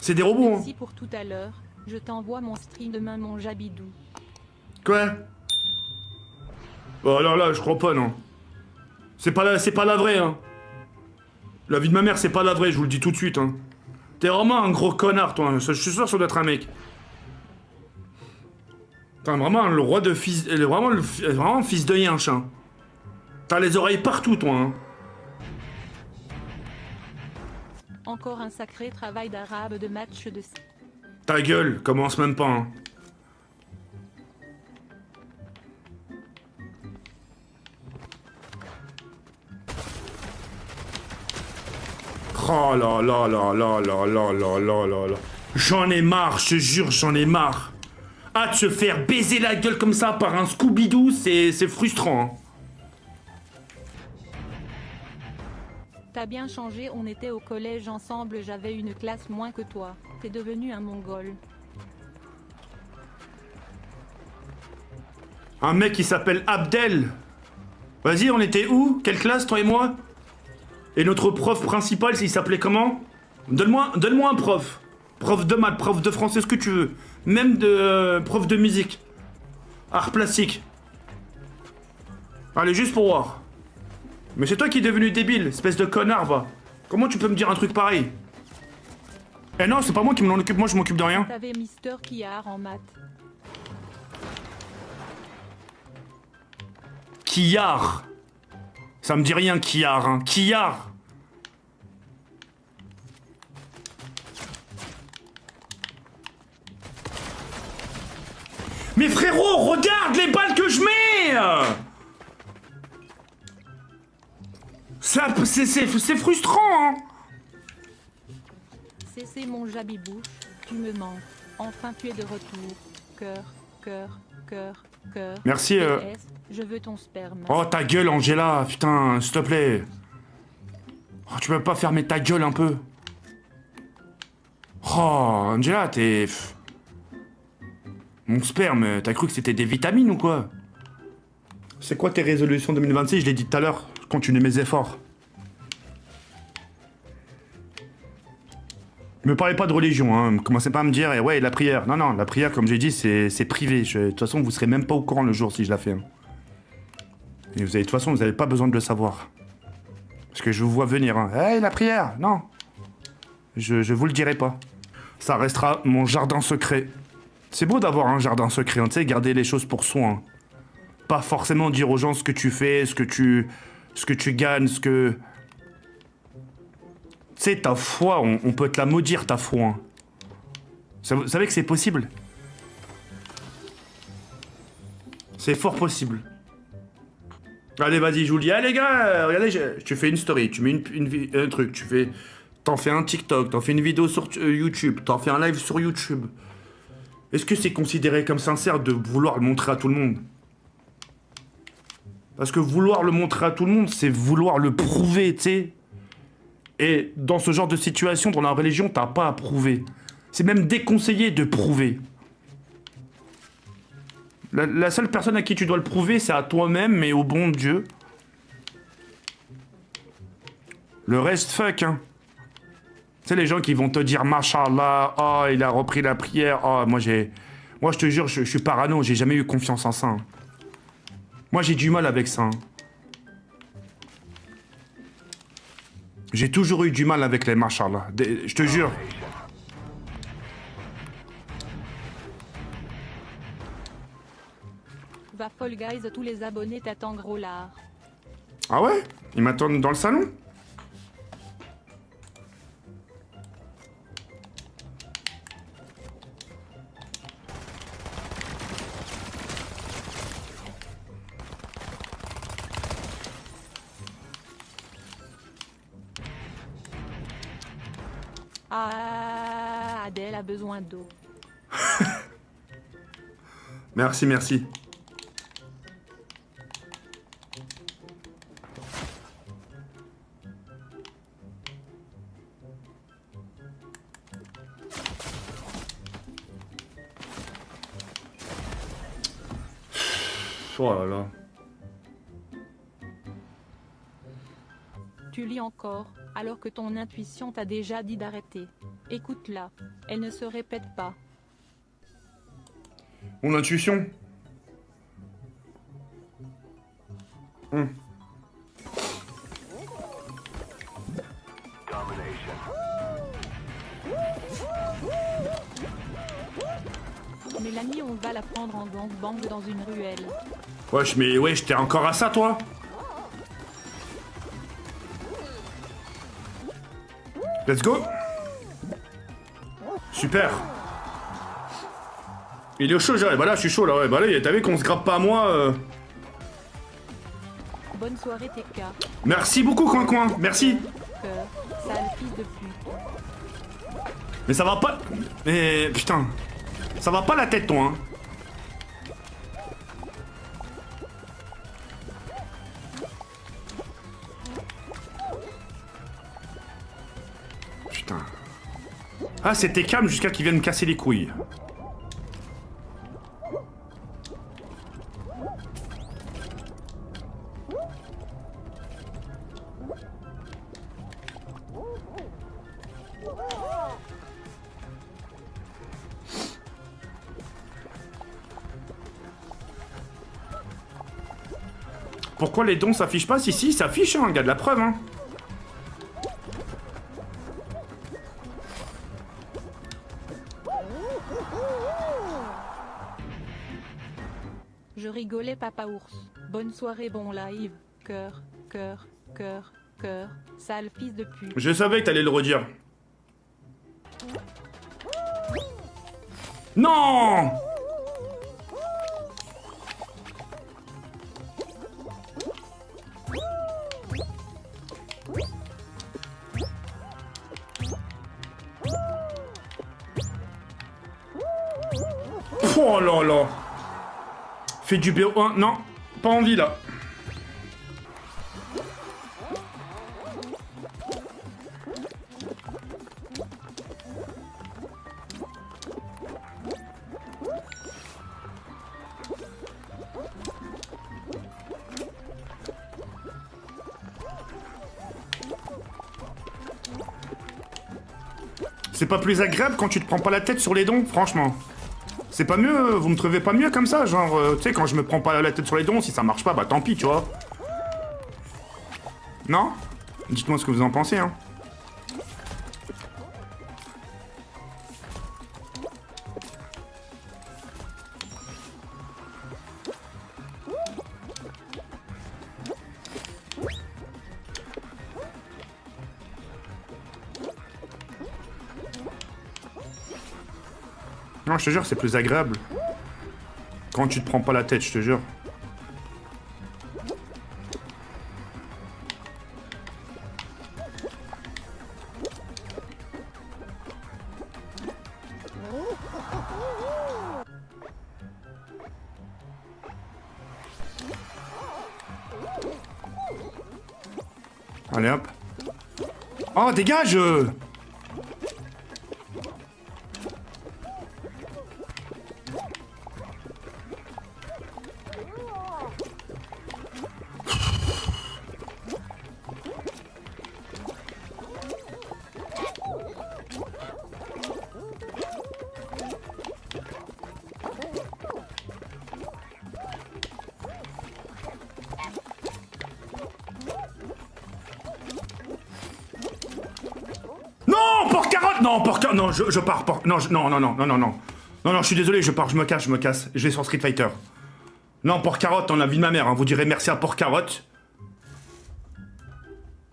C'est des robots, hein. Merci pour tout à l'heure. Je t'envoie mon stream demain, mon Jabidou. Quoi? Oh là là, je crois pas, non. C'est pas la vraie, hein. La vie de ma mère, c'est pas la vraie, je vous le dis tout de suite, hein. T'es vraiment un gros connard, toi. Je suis sûr que ça doit être un mec. T'es vraiment le roi de fils... Vraiment fils de yinche, hein. T'as les oreilles partout, toi, hein. Encore un sacré travail d'arabe de match de... Ta gueule, commence même pas, hein. Oh là là là là là là là là là là. J'en ai marre, je te jure, j'en ai marre. Ah, de se faire baiser la gueule comme ça par un Scooby-Doo, c'est frustrant, hein. T'as bien changé, on était au collège ensemble, j'avais une classe moins que toi. T'es devenu un mongol. Un mec qui s'appelle Abdel. Vas-y, on était où? Quelle classe, toi et moi? Et notre prof principal, il s'appelait comment? Donne-moi un prof. Prof de maths, prof de français, ce que tu veux. Même de prof de musique. Art plastique. Allez, juste pour voir. Mais c'est toi qui es devenu débile, espèce de connard, va. Comment tu peux me dire un truc pareil? Eh non, c'est pas moi qui m'en occupe, moi je m'occupe de rien. T'avais Mister Kiar en maths. Quillard. Ça me dit rien, Quillard, hein. Quillard. Mais frérot, regarde les balles que je mets! Ça, c'est frustrant, hein. C'est mon Jabibouche, tu me manques. Enfin tu es de retour. Cœur, cœur, cœur, cœur. Merci, PS, je veux ton sperme. Oh, ta gueule, Angela, putain, s'il te plaît. Oh, tu peux pas fermer ta gueule un peu? Oh, Angela, t'es... Mon sperme, t'as cru que c'était des vitamines ou quoi? C'est quoi tes résolutions 2026? Je l'ai dit tout à l'heure, je continue mes efforts. Me parlez pas de religion, hein. Commencez pas à me dire, eh ouais, la prière. Non, non, la prière, comme j'ai dit, c'est privé. De toute façon, vous serez même pas au courant le jour si je la fais, hein. Et vous avez, de toute façon, vous avez pas besoin de le savoir. Parce que je vous vois venir, hein. Hey, la prière! Non! Je vous le dirai pas. Ça restera mon jardin secret. C'est beau d'avoir un jardin secret, hein, tu sais, garder les choses pour soi, hein. Pas forcément dire aux gens ce que tu fais, ce que tu gagnes, ce que... Tu sais, ta foi, on peut te la maudire, ta foi, hein. Vous savez que c'est possible? C'est fort possible. Allez, vas-y, je vous le dis. Allez, les gars, regardez, tu fais une story, tu mets un truc, t'en fais un TikTok, t'en fais une vidéo sur YouTube, t'en fais un live sur YouTube. Est-ce que c'est considéré comme sincère de vouloir le montrer à tout le monde? Parce que vouloir le montrer à tout le monde, c'est vouloir le prouver, tu sais. Et dans ce genre de situation, dans la religion, t'as pas à prouver. C'est même déconseillé de prouver. La seule personne à qui tu dois le prouver, c'est à toi-même et au bon Dieu. Le reste, fuck, hein. Tu sais, les gens qui vont te dire, Mashallah, oh, il a repris la prière, oh, moi, je te jure, je suis parano, j'ai jamais eu confiance en ça, hein. Moi, j'ai du mal avec ça, hein. J'ai toujours eu du mal avec les Mashallah. Je te jure. Va Fall Guys, tous les abonnés t'attendent gros lard. Ah ouais? Ils m'attendent dans le salon? Ah, Adèle a besoin d'eau. Merci, merci. Oh là là. Tu lis encore. alors que ton intuition t'a déjà dit d'arrêter. Écoute-la, elle ne se répète pas. Mon intuition. Mélanie, on va la prendre en gangbang dans une ruelle. Wesh, mais wesh, t'es encore à ça, toi? Let's go. Super. Il est chaud, j'arrive. Bah là, je suis chaud, là. Ouais, bah là, t'as vu qu'on se grappe pas à moi. Bonne soirée, TK. Merci beaucoup, Coin-Coin. Merci. Sale fils de pute. Mais ça va pas... Mais... Putain. Ça va pas la tête, toi, hein. Putain. Ah, c'était calme jusqu'à qu'il vienne me casser les couilles. Pourquoi les dons s'affichent pas? Si, si, s'affichent, hein, regarde la preuve, hein. Je rigolais, papa ours. Bonne soirée, bon live. Cœur, cœur, cœur, cœur. Sale fils de pute. Je savais que t'allais le redire. Non! Oh là là. Fais du BO1. Non, pas envie là. C'est pas plus agréable quand tu te prends pas la tête sur les dons, franchement. C'est pas mieux, vous me trouvez pas mieux comme ça? Genre, tu sais, quand je me prends pas la tête sur les dons, si ça marche pas, bah tant pis, tu vois. Non? Dites-moi ce que vous en pensez, hein. Non, je te jure, c'est plus agréable. Quand tu te prends pas la tête, je te jure. Allez hop. Oh, dégage! Non, porc... Non, je pars. Non, non, non, non, non, non, non. Non, non, je suis désolé, je pars, je me casse, je me casse. Je vais sur Street Fighter. Non, Porc-Carotte, on la vie de ma mère, hein. Vous direz merci à Porc-Carotte.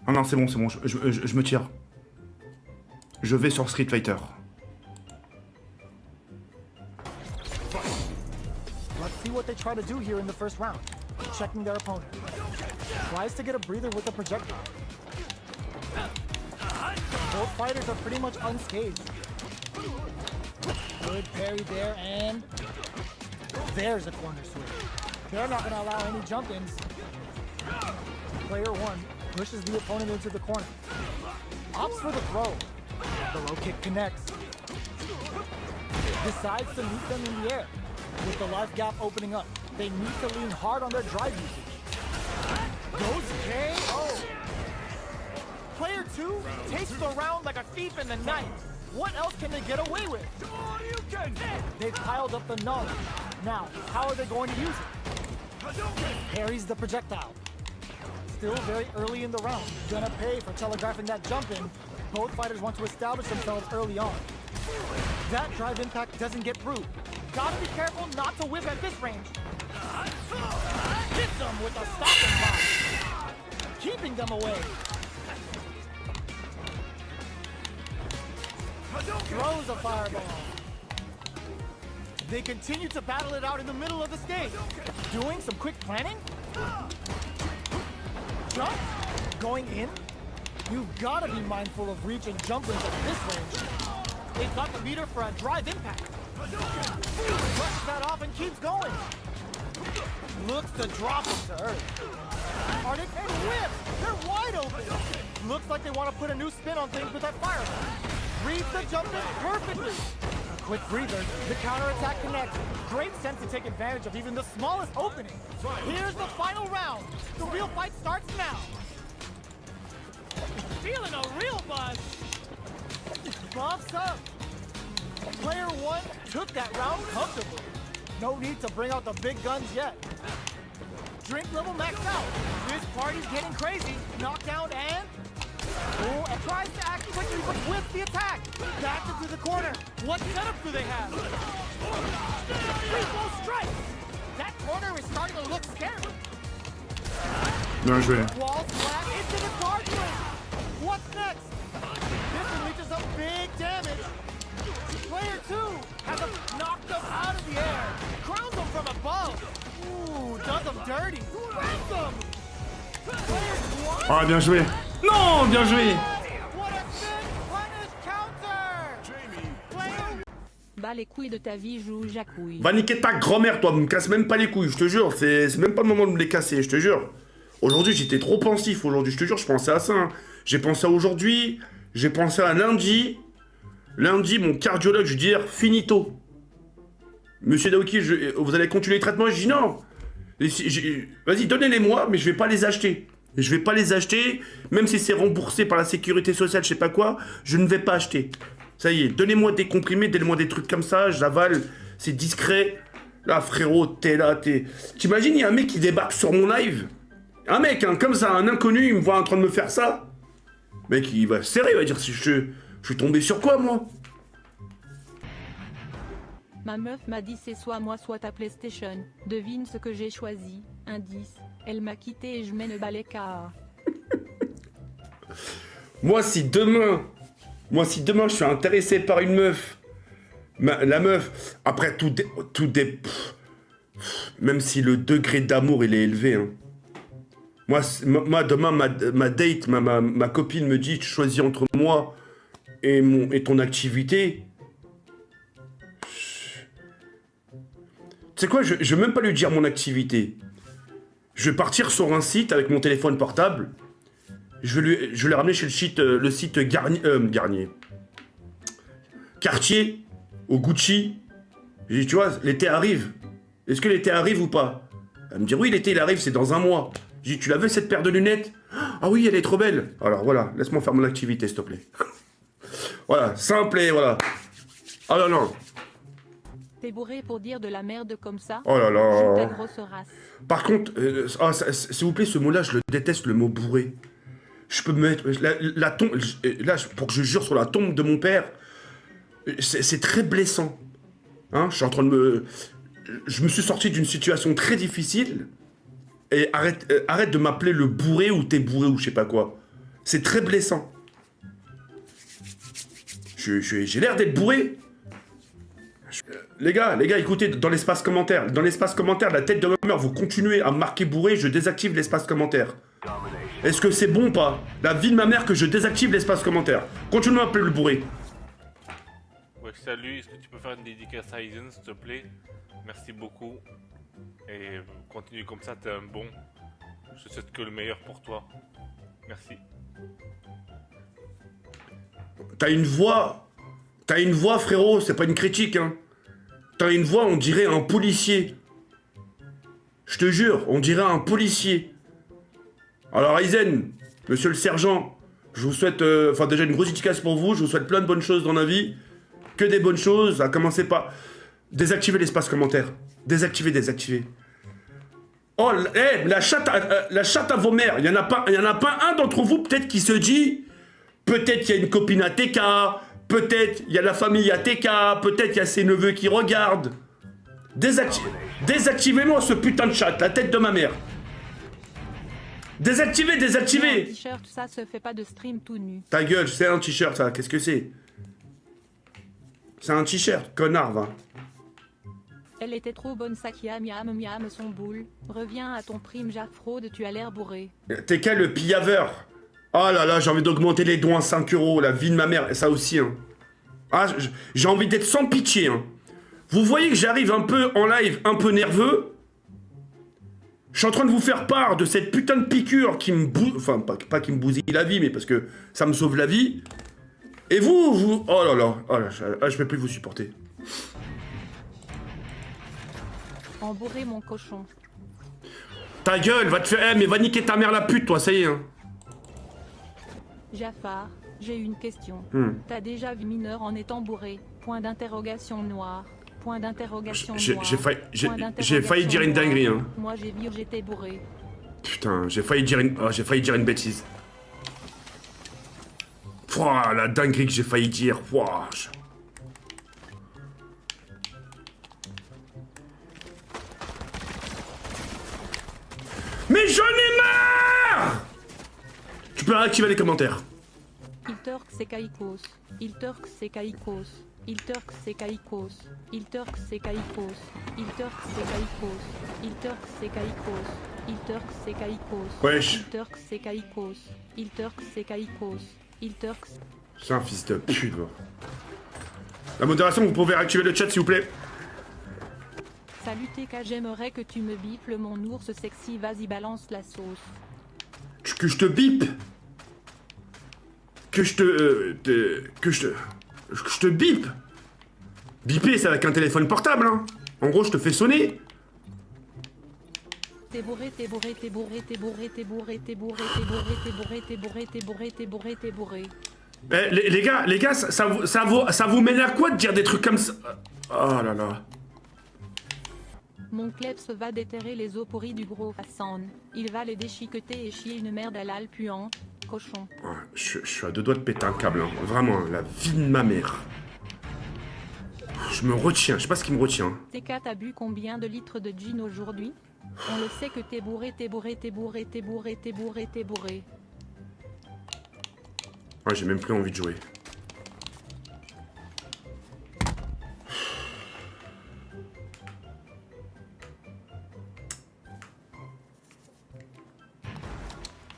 Ah non, c'est bon, je me tire. Je vais sur Street Fighter. Let's see what they try to do here in the first round. Checking their opponent. Tries to get a breather with the projectile. Both fighters are pretty much unscathed. Good parry there, and there's a corner switch. They're not going to allow any jump-ins. Player one pushes the opponent into the corner. Opts for the throw. The low kick connects. Decides to meet them in the air. With the life gap opening up, they need to lean hard on their drive usage. Goes KO. Player 2 takes the round like a thief in the night. What else can they get away with? They've piled up the knowledge. Now, how are they going to use it? Parries the projectile. Still very early in the round. Gonna pay for telegraphing that jump in. Both fighters want to establish themselves early on. That drive impact doesn't get through. Gotta be careful not to whip at this range. Hits them with a stopping block. Keeping them away. Throws a fireball. They continue to battle it out in the middle of the stage. Doing some quick planning? Jump? Going in? You've got to be mindful of reach and jump range at this range. They've got the meter for a drive impact. Brushes that off and keeps going. Looks to drop him to earth. Arctic and whip! They're wide open! Looks like they want to put a new spin on things with that fireball. Reads the jump in perfectly. A quick breather, the counterattack connects. Great sense to take advantage of even the smallest opening. Here's the final round. The real fight starts now. Feeling a real buzz. Buffs up. Player 1 took that round comfortably. No need to bring out the big guns yet. Drink level maxed out. This party's getting crazy. Knockdown and... Oh, and tries to act quickly, but with the attack. Back into the corner. What setup do they have? Triple strike. That corner is starting to look scary. Bien joué. Wall slap into the target. What's next? This one reaches some big damage. Player 2 has him knocked them out of the air. Crowns them from above. Ooh, does them dirty. Ranks them. Player 1. Ah, bien joué. Non, bien joué. What a big punish counter. Player Bas les couilles de ta vie, joue jacouille. Va niquer ta grand-mère, toi, me casse même pas les couilles, je te jure. C'est même pas le moment de me les casser, je te jure. Aujourd'hui, j'étais trop pensif, aujourd'hui, je te jure, je pensais à ça. Hein. J'ai pensé à aujourd'hui, j'ai pensé à lundi. Lundi, mon cardiologue, je lui dis, finito. Monsieur Daouki, vous allez continuer les traitements? Je dis non. Vas-y, donnez-les-moi, mais je vais pas les acheter. Je vais pas les acheter, même si c'est remboursé par la sécurité sociale, je sais pas quoi, je ne vais pas acheter. Ça y est, donnez-moi des comprimés, donnez-moi des trucs comme ça, j'avale, c'est discret. Là, frérot, t'es là, t'es... T'imagines, il y a un mec qui débarque sur mon live. Un mec, hein, comme ça, un inconnu, il me voit en train de me faire ça. Le mec, il va se serrer, il va dire, je suis tombé sur quoi, moi? Ma meuf m'a dit c'est soit moi soit ta PlayStation. Devine ce que j'ai choisi. Indice. Elle m'a quitté et je mène balai car. Moi, si demain, je suis intéressé par une meuf, la meuf, après même si le degré d'amour il est élevé, hein. Moi demain, ma date, ma copine me dit, tu choisis entre moi et ton activité. Tu sais quoi, je vais même pas lui dire mon activité. Je vais partir sur un site avec mon téléphone portable. Je vais le ramener chez le site Garnier. Cartier, au Gucci. J'ai dit, tu vois, l'été arrive. Est-ce que l'été arrive ou pas? Elle me dit, oui, l'été il arrive, c'est dans un mois. J'ai dit, tu l'as vu cette paire de lunettes? Ah oui, elle est trop belle. Alors voilà, laisse-moi faire mon activité, s'il te plaît. Voilà, simple et voilà. Ah non, non. T'es bourré pour dire de la merde comme ça? Oh là là. Joue ta grosse race. Par contre, s'il vous plaît, ce mot-là, je le déteste, le mot bourré. Je peux me mettre... La tombe... Là, pour que je jure sur la tombe de mon père, c'est très blessant. Hein, je suis en train de me... Je me suis sorti d'une situation très difficile. Et arrête de m'appeler le bourré ou t'es bourré ou je sais pas quoi. C'est très blessant. J'ai l'air d'être bourré. Les gars, écoutez, dans l'espace commentaire, la tête de ma mère, vous continuez à me marquer bourré, je désactive l'espace commentaire. Est-ce que c'est bon ou pas? La vie de ma mère que je désactive l'espace commentaire. Continuez à m'appeler le bourré. Ouais, salut, est-ce que tu peux faire une dédicace à Aizen, s'il te plaît? Merci beaucoup. Et continue comme ça, t'es un bon. Je te souhaite que le meilleur pour toi. Merci. T'as une voix, frérot, c'est pas une critique, hein. T'as une voix, on dirait un policier. Je te jure, on dirait un policier. Alors Aizen, monsieur le sergent, Je vous souhaite, enfin déjà une grosse dédicace pour vous, je vous souhaite plein de bonnes choses dans la vie. Que des bonnes choses, à commencer par... Désactiver l'espace commentaire. Désactiver. Oh, la chatte à vos mères. Il y en a pas un d'entre vous peut-être qui se dit... Peut-être qu'il y a une copine à TK, peut-être il y a la famille à TK, peut-être il y a ses neveux qui regardent. Désactivez-moi ce putain de chat, la tête de ma mère. Désactivez. Un t-shirt, ça se fait pas de stream tout nu. Ta gueule, c'est un t-shirt ça, qu'est-ce que c'est? C'est un t-shirt, connard, va. Elle était trop bonne, Sakia, miam son boule. Reviens à ton prime, Jaffraude, tu as l'air bourré. T'es quel le pillaveur? Oh là là, j'ai envie d'augmenter les dons à 5 €, la vie de ma mère, et ça aussi, hein. Ah, j'ai envie d'être sans pitié, hein. Vous voyez que j'arrive un peu en live, un peu nerveux? Je suis en train de vous faire part de cette putain de piqûre qui me bousille... Enfin, pas qui me bousille la vie, mais parce que ça me sauve la vie. Et vous... Oh là là, je peux plus vous supporter. Embourré mon cochon. Ta gueule, va te faire... mais va niquer ta mère la pute, toi, ça y est, hein. Jafar, j'ai une question. T'as déjà vu mineur en étant bourré? Point d'interrogation noire. Point d'interrogation noire. J'ai failli dire une dinguerie, hein. Moi j'ai vu, j'étais bourré. Putain, j'ai failli dire une bêtise. Pouah, la dinguerie que j'ai failli dire. Pouah. Mais j'en ai marre! Tu peux réactiver les commentaires. Il turk c'est kaikos. Il turk c'est kaikos. Il turk c'est kaikos. Il turk c'est kaikos. Il turk c'est kaikos. Il turk c'est kaikos. Il turk c'est kaikos. Wesh. Il turk c'est kaikos. Il turk c'est kaikos. Il turk. C'est un fils de pute, va. La modération, vous pouvez réactiver le chat s'il vous plaît. Salut TK, j'aimerais que tu me biples mon ours sexy, vas-y balance la sauce. Que je te bip. Que je te bip. Biper, c'est avec un téléphone portable, hein. En gros, je te fais sonner. T'es bourré, t'es bourré, t'es bourré, t'es bourré, t'es bourré, t'es bourré, t'es bourré, t'es bourré, t'es bourré, t'es bourré, t'es bourré, t'es bourré. Eh, les gars, ça vous mène à quoi de dire des trucs comme ça? Oh là là. Mon kleps va déterrer les os pourris du gros Hassan. Il va les déchiqueter et chier une merde à l'al puant. Cochon. Ouais, je suis à deux doigts de péter un câble, hein. Vraiment, hein, la vie de ma mère. Je me retiens, je sais pas ce qui me retient. TK, t'as bu combien de litres de gin aujourd'hui? On le sait que t'es bourré, t'es bourré, t'es bourré, t'es bourré, t'es bourré, t'es bourré. Ouais, j'ai même plus envie de jouer.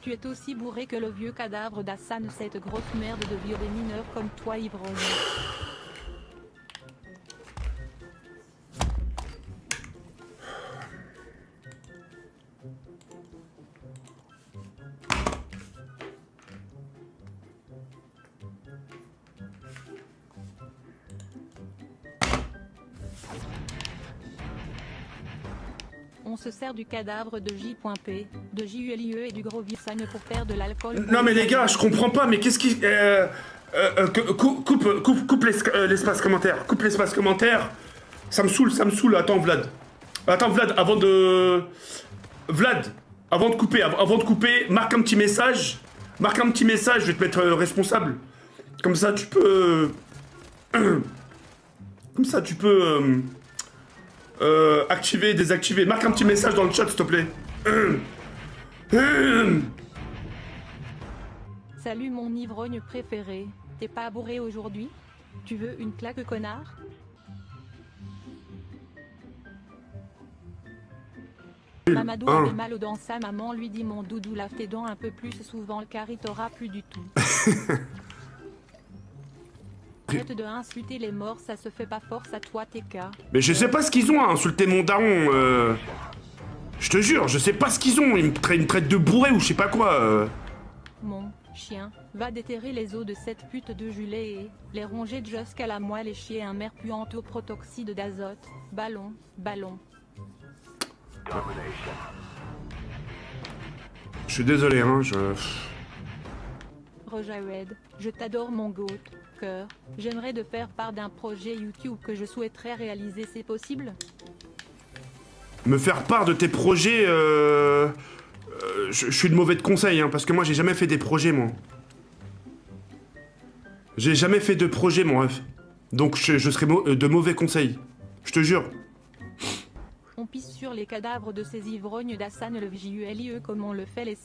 Tu es aussi bourré que le vieux cadavre d'Hassan, cette grosse merde de vieux des mineurs comme toi, ivrogne. On se sert du cadavre de J.P, de JULIE et du gros Virsagne pour faire de l'alcool. Non mais les gars, je comprends pas, mais qu'est-ce qui... coupe l'espace commentaire. Coupe l'espace commentaire. Ça me saoule. Attends, Vlad, avant de couper, marque un petit message. Je vais te mettre responsable. Comme ça, tu peux... activer, désactiver. Marque un petit message dans le chat, s'il te plaît. Salut mon ivrogne préféré. T'es pas bourré aujourd'hui? Tu veux une claque, connard? Mamadou avait mal aux dents, sa maman lui dit mon doudou lave tes dents un peu plus souvent car il t'aura plus du tout. Arrête de insulter les morts, ça se fait pas, force à toi TK. Mais je sais pas ce qu'ils ont à insulter mon daron. Je te jure, je sais pas ce qu'ils ont. Ils me traitent de bourré ou je sais pas quoi. Mon chien va déterrer les os de cette pute de Julet et les ronger jusqu'à la moelle et chier un mer puant au protoxyde d'azote. Ballon. Je suis désolé, hein, Rojared, je t'adore mon goat, cœur. J'aimerais te faire part d'un projet YouTube que je souhaiterais réaliser, c'est possible? Me faire part de tes projets, je suis de mauvais de conseils, hein, parce que moi j'ai jamais fait des projets, moi. J'ai jamais fait de projet, mon ref. Donc je serais de mauvais conseils. Je te jure. On pisse sur les cadavres de ces ivrognes d'Hassan le VJULIE comme on le fait les...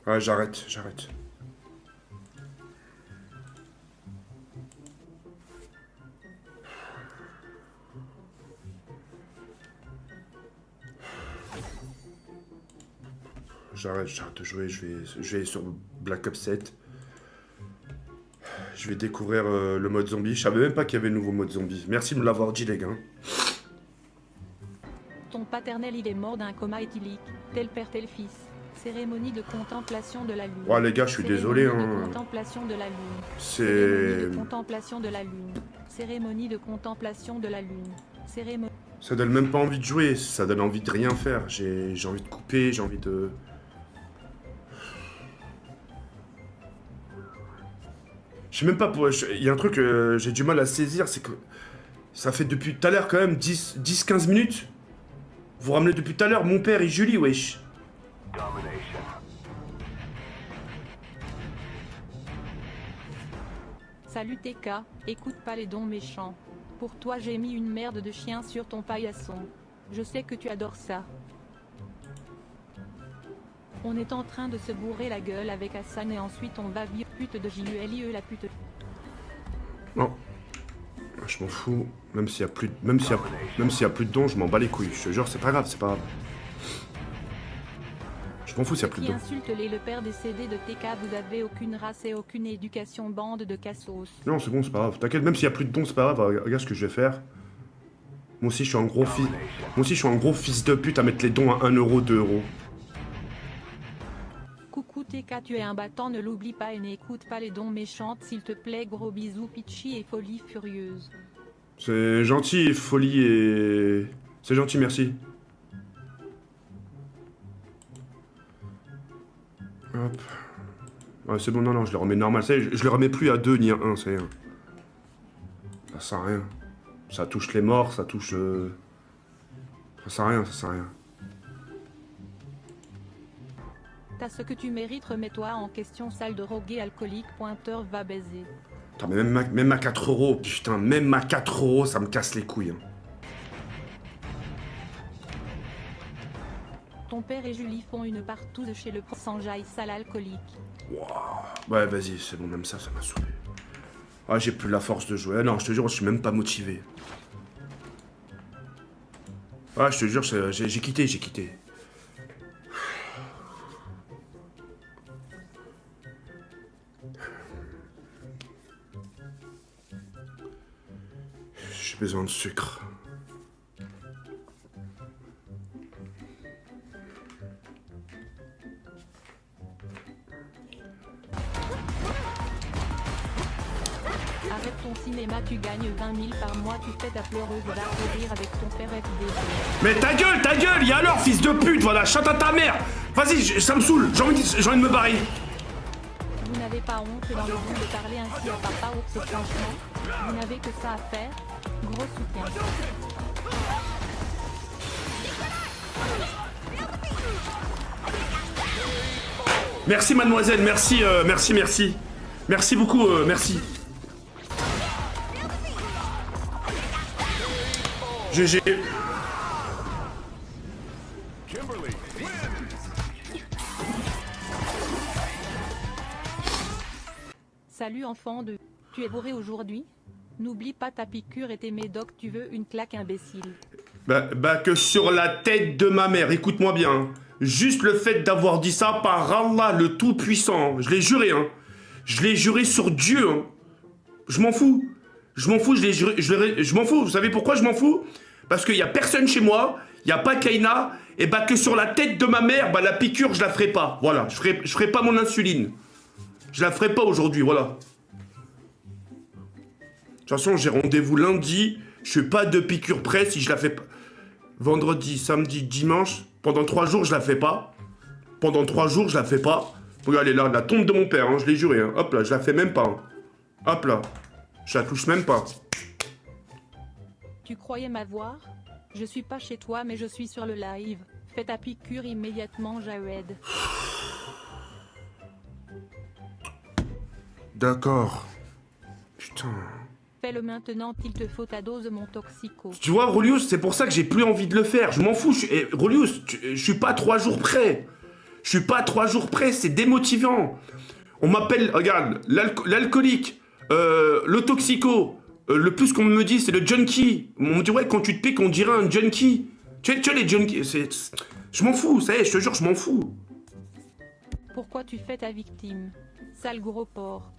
Ouais, j'arrête. J'arrête de jouer, je vais aller sur Black Ops 7. Je vais découvrir le mode zombie. Je savais même pas qu'il y avait le nouveau mode zombie. Merci de me l'avoir dit, les gars. Ton paternel il est mort d'un coma éthylique, tel père tel fils. Cérémonie de contemplation de la lune. Ouais, les gars, je suis désolé, Cérémonie hein. de contemplation de la lune. C'est... Cérémonie de contemplation de la lune. Cérémonie de contemplation de la lune. Cérémonie... Ça donne même pas envie de jouer, ça donne envie de rien faire. J'ai envie de couper, j'ai envie de... Je sais même pas pour... Il y a un truc que j'ai du mal à saisir, c'est que... Ça fait depuis tout à l'heure quand même 10-15 minutes. Vous ramenez depuis tout à l'heure mon père et Julie, wesh. Salut TK, écoute pas les dons méchants. Pour toi j'ai mis une merde de chien sur ton paillasson. Je sais que tu adores ça. On est en train de se bourrer la gueule avec Hassan et ensuite on va vivre pute de JULIE la pute. Non. Je m'en fous. Même s'il y a plus de dons, je m'en bats les couilles. Je te jure, c'est pas grave, c'est pas grave. Je m'en fous s'il y a plus de Qui dons. insulte le père décédé de TK, vous avez aucune race et aucune éducation, bande de cassos. Non, c'est bon, c'est pas grave. T'inquiète, même s'il y a plus de dons, c'est pas grave. Regarde ce que je vais faire. Moi aussi, je suis un gros fils. Moi aussi, je suis un gros fils de pute à mettre les dons à 1 euro, 2 euros. Coucou TK, tu es un battant, ne l'oublie pas et n'écoute pas les dons méchantes s'il te plaît. Gros bisous Pitchy et folie furieuse. C'est gentil, folie et... C'est gentil, merci. Hop. Ouais, c'est bon, non, je le remets normal. Ça y est, je le remets plus à 2 ni à 1, ça y est. Ça sert à rien. Ça touche les morts, ça touche... Ça sert à rien, ça sert à rien. T'as ce que tu mérites, remets-toi en question, sale de drogué alcoolique, pointeur va baiser. Putain, mais même à 4 euros, putain, même à 4 euros, ça me casse les couilles. Hein. Ton père et Julie font une partouze chez le Sanjay sale alcoolique. Ouais, vas-y, c'est bon, même ça m'a saoulé. Ah, j'ai plus la force de jouer. Ah, non, je te jure, je suis même pas motivé. Ah, je te jure, j'ai quitté. J'ai besoin de sucre. Arrête ton cinéma, tu gagnes 20 000 par mois, tu fais ta pleureuse, va rire avec ton père FDG. Mais ta gueule, et alors, fils de pute, voilà, chante à ta mère. Vas-y, ça me saoule, j'ai envie de me barrer. Vous n'avez pas honte dans le bon de parler ainsi à papa ours, franchement. Vous n'avez que ça à faire. Gros soutien. Merci mademoiselle, merci. Merci beaucoup, merci. GG. Salut enfant de... Tu es bourré aujourd'hui? N'oublie pas ta piqûre et tes médocs, tu veux une claque imbécile. Bah que sur la tête de ma mère, écoute-moi bien. Hein. Juste le fait d'avoir dit ça par Allah le Tout-Puissant, je l'ai juré, hein. Je l'ai juré sur Dieu, hein. Je m'en fous. Je l'ai juré, je m'en fous. Vous savez pourquoi je m'en fous? Parce qu'il y a personne chez moi, il y a pas Kaina, et bah que sur la tête de ma mère, bah la piqûre, je la ferai pas. Voilà, je ferai pas mon insuline. Je la ferai pas aujourd'hui, voilà. toute façon, j'ai rendez-vous lundi. Je suis pas de piqûre près si je la fais pas. Vendredi, samedi, dimanche. Pendant 3 jours, je la fais pas. Pendant 3 jours, je la fais pas. Regardez là, la tombe de mon père, hein, je l'ai juré. Hein. Hop là, je la fais même pas. Hein. Hop là. Je la touche même pas. Tu croyais m'avoir? Je suis pas chez toi mais je suis sur le live. Fais ta piqûre immédiatement, Jared. D'accord. Putain. Fais-le maintenant, il te faut ta dose, mon toxico. Tu vois, Rolius, c'est pour ça que j'ai plus envie de le faire. Je m'en fous. Rolius, je suis pas 3 jours près. Je suis pas 3 jours près, c'est démotivant. On m'appelle, regarde, l'alcoolique, le toxico. Le plus qu'on me dit, c'est le junkie. On me dit, ouais, quand tu te piques, on dirait un junkie. Tu vois, les junkies, je m'en fous, ça y est, je te jure, je m'en fous. Pourquoi tu fais ta victime? Sale gros porc.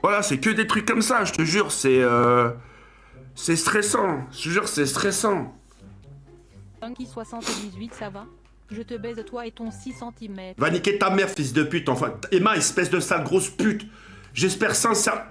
Voilà, c'est que des trucs comme ça, je te jure, c'est stressant. Je te jure, c'est stressant. Funky 78, ça va? Je te baise toi et ton 6 cm. Va niquer ta mère, fils de pute, enfin. Emma, espèce de sale grosse pute. J'espère sincèrement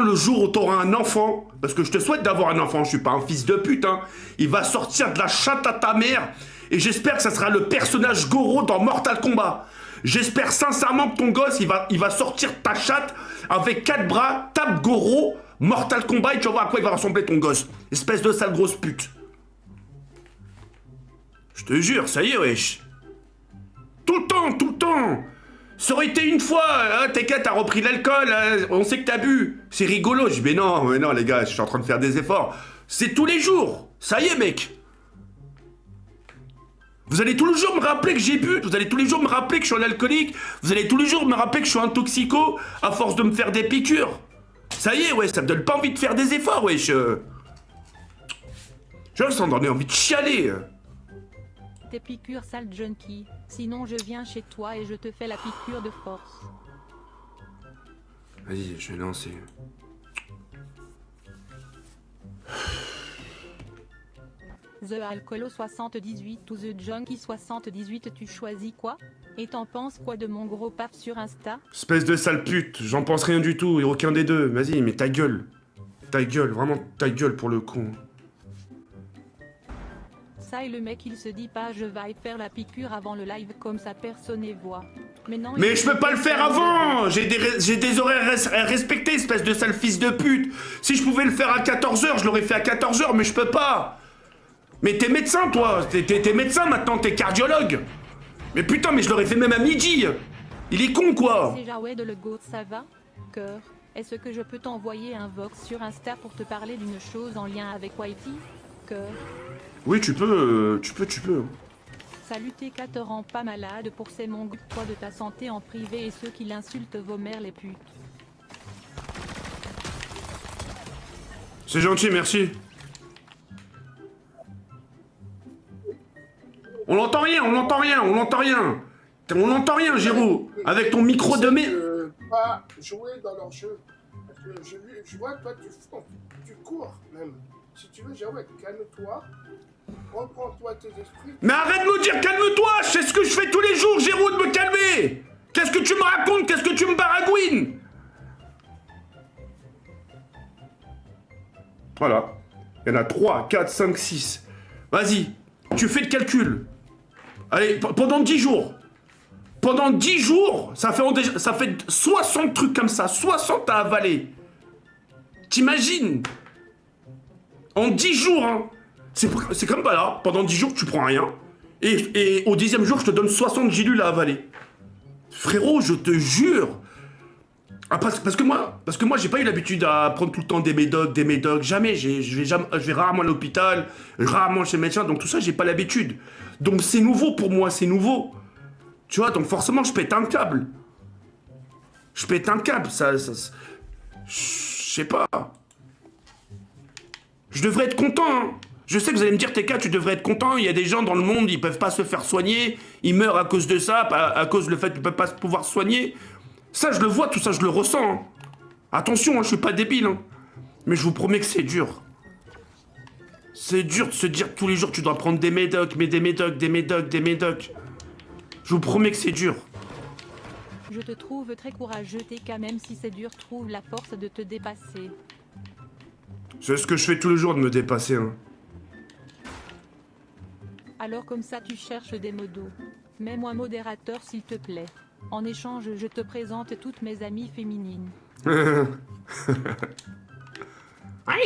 le jour où t'auras un enfant, parce que je te souhaite d'avoir un enfant, je suis pas un fils de pute, hein. Il va sortir de la chatte à ta mère, et j'espère que ça sera le personnage Goro dans Mortal Kombat. J'espère sincèrement que ton gosse, il va sortir de ta chatte avec 4 bras, tape Goro, Mortal Kombat, et tu vas voir à quoi il va ressembler ton gosse. Espèce de sale grosse pute. Je te jure, ça y est, wesh. Tout le temps, tout le temps. Ça aurait été une fois, hein, t'inquiète, t'as repris l'alcool, hein, on sait que t'as bu. C'est rigolo. Je dis, mais non, les gars, je suis en train de faire des efforts. C'est tous les jours. Ça y est, mec. Vous allez tous les jours me rappeler que j'ai bu. Vous allez tous les jours me rappeler que je suis un alcoolique. Vous allez tous les jours me rappeler que je suis un toxico à force de me faire des piqûres. Ça y est, ouais, ça me donne pas envie de faire des efforts, wesh. Je sens donner envie de chialer. Tes piqûres, sale junkie. Sinon, je viens chez toi et je te fais la piqûre de force. Vas-y, je vais lancer. The Alcoolo 78 ou The Junkie 78, tu choisis quoi? Et t'en penses quoi de mon gros paf sur Insta? Espèce de sale pute, j'en pense rien du tout, et aucun des deux. Vas-y, mais ta gueule. Ta gueule, vraiment ta gueule pour le coup. Ça et le mec il se dit pas je vais faire la piqûre avant le live comme ça personne ne voit. Mais non. Mais je peux pas le faire avant. J'ai des horaires à respecter, espèce de sale fils de pute. Si je pouvais le faire à 14h, je l'aurais fait à 14h, mais je peux pas. Mais t'es médecin, toi. T'es médecin maintenant, t'es cardiologue. Mais putain, mais je l'aurais fait même à midi. Il est con, quoi. C'est Jawed le goat, ça va? Cœur, est-ce que je peux t'envoyer un vox sur Insta pour te parler d'une chose en lien avec Whitey? Cœur. Oui, tu peux. Salut TK te rend pas malade pour ces mongols toi de ta santé en privé et ceux qui l'insultent vos mères les putes. C'est gentil, merci. On n'entend rien, On n'entend rien, Géraud. Avec ton micro de merde. Pas jouer dans leur jeu. Parce que je vois que toi, tu cours même. Si tu veux, Jawed, calme-toi. Reprends-toi tes esprits. Mais arrête de me dire calme-toi. Je sais ce que je fais tous les jours, Géraud, de me calmer. Qu'est-ce que tu me racontes? Qu'est-ce que tu me baragouines? Voilà. Il y en a 3, 4, 5, 6. Vas-y, tu fais le calcul. Allez, pendant 10 jours. Pendant 10 jours, ça fait 60 trucs comme ça. 60 à avaler. T'imagines? En 10 jours, hein. C'est comme pas là. Pendant 10 jours, tu prends rien. Et au 10e jour, je te donne 60 gilules à avaler. Frérot, je te jure. Ah, parce que moi, j'ai pas eu l'habitude à prendre tout le temps des médocs. Jamais. Je vais rarement à l'hôpital, rarement chez le médecin. Donc tout ça, j'ai pas l'habitude. Donc c'est nouveau pour moi, c'est nouveau. Tu vois, donc forcément, je pète un câble. Ça je sais pas. Je devrais être content, hein. Je sais que vous allez me dire, TK, tu devrais être content. Il y a des gens dans le monde, ils peuvent pas se faire soigner. Ils meurent à cause de ça, à cause du fait qu'ils peuvent pas pouvoir se soigner. Ça, je le vois, tout ça, je le ressens. Hein. Attention, hein, je suis pas débile. Hein. Mais je vous promets que c'est dur. C'est dur de se dire tous les jours, tu dois prendre des médocs. Je vous promets que c'est dur. Je te trouve très courageux TK, même si c'est dur, trouve la force de te dépasser. C'est ce que je fais tous les jours de me dépasser. Hein. Alors comme ça tu cherches des modos. Mets-moi modérateur s'il te plaît. En échange je te présente toutes mes amies féminines. Oui,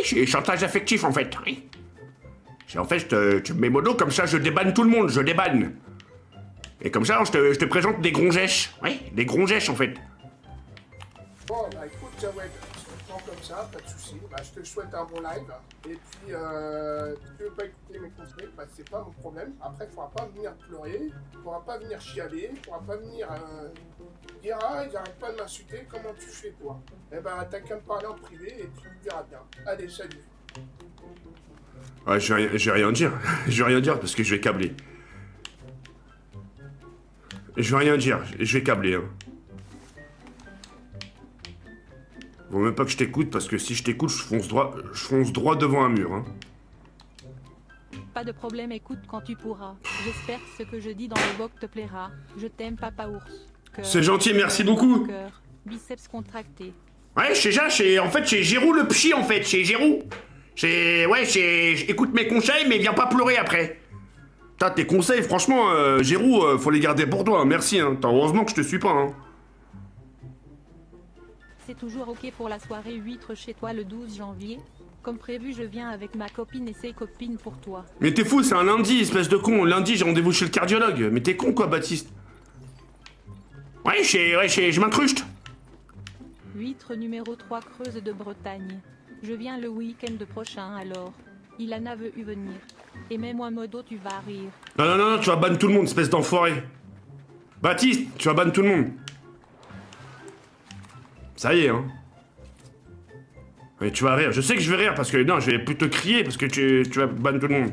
c'est chantage affectif en fait. Oui. En fait, tu me mets modo, comme ça je débanne tout le monde, je débanne. Et comme ça, je te présente des gronjèches. Oui, des gronjèches en fait. Bon, bah écoute, Jawed, je te prends comme ça, pas de soucis. Bah, je te souhaite un bon live. Et puis, si tu veux pas écouter mes conseils, bah c'est pas mon problème. Après, il faudra pas venir pleurer, il faudra pas venir chialer, il faudra pas venir dire ah, ils arrêtent pas de m'insulter, comment tu fais toi? Eh ben, t'as qu'à me parler en privé et tu me diras bien. Allez, salut. Ouais, je vais rien dire. Je vais rien dire parce que je vais câbler. Je vais rien dire, je vais câbler. Hein. Vaut même pas que je t'écoute parce que si je t'écoute, je fonce droit devant un mur. Hein. Pas de problème, écoute quand tu pourras. J'espère que ce que je dis dans le VOC te plaira. Je t'aime, papa ours. Cœur. C'est gentil, merci beaucoup. Cœur. Biceps contractés. Ouais, chez Gérou le pchi en fait, chez Gérou. Écoute mes conseils, mais viens pas pleurer après. T'as tes conseils, franchement, Gérou, faut les garder pour toi, merci. Hein. Heureusement que je te suis pas. Hein. C'est toujours ok pour la soirée huître chez toi le 12 janvier. Comme prévu, je viens avec ma copine et ses copines pour toi. Mais t'es fou, c'est un lundi, espèce de con. Lundi, j'ai rendez-vous chez le cardiologue. Mais t'es con quoi, Baptiste? Ouais, je m'incruste. Huître numéro 3 Creuse de Bretagne. Je viens le week-end prochain alors. Ilana veut y venir. Et mets-moi modo, tu vas rire. Non, tu vas ban tout le monde, espèce d'enfoiré. Baptiste, tu vas ban tout le monde. Ça y est, hein. Mais tu vas rire. Je sais que je vais rire parce que... Non, je vais plutôt crier parce que tu vas ban tout le monde.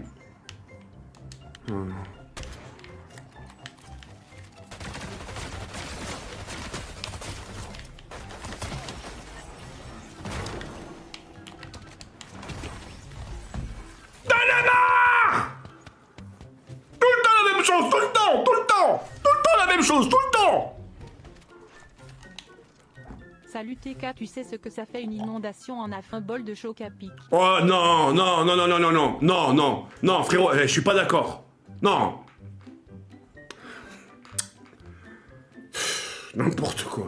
Tout le temps la même chose, tout le temps. Salut TK, tu sais ce que ça fait une inondation en un bol de choc à pic. Oh non, frérot, je suis pas d'accord. Non. N'importe quoi.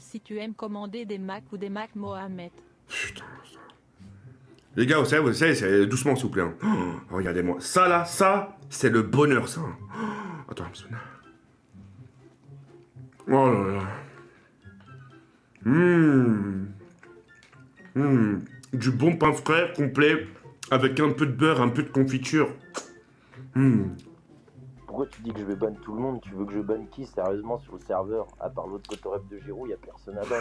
Si tu aimes commander des Mac ou des Mac Mohamed. Putain. Les gars, vous savez, c'est doucement s'il vous plaît. Hein. Oh, regardez-moi. Ça là, ça, c'est le bonheur ça. Oh, attends, oh là là. Du bon pain frais complet avec un peu de beurre, un peu de confiture. Pourquoi tu dis que je vais ban tout le monde? Tu veux que je banne qui sérieusement sur le serveur? À part l'autre photorep de Giroud, il n'y a personne à ban.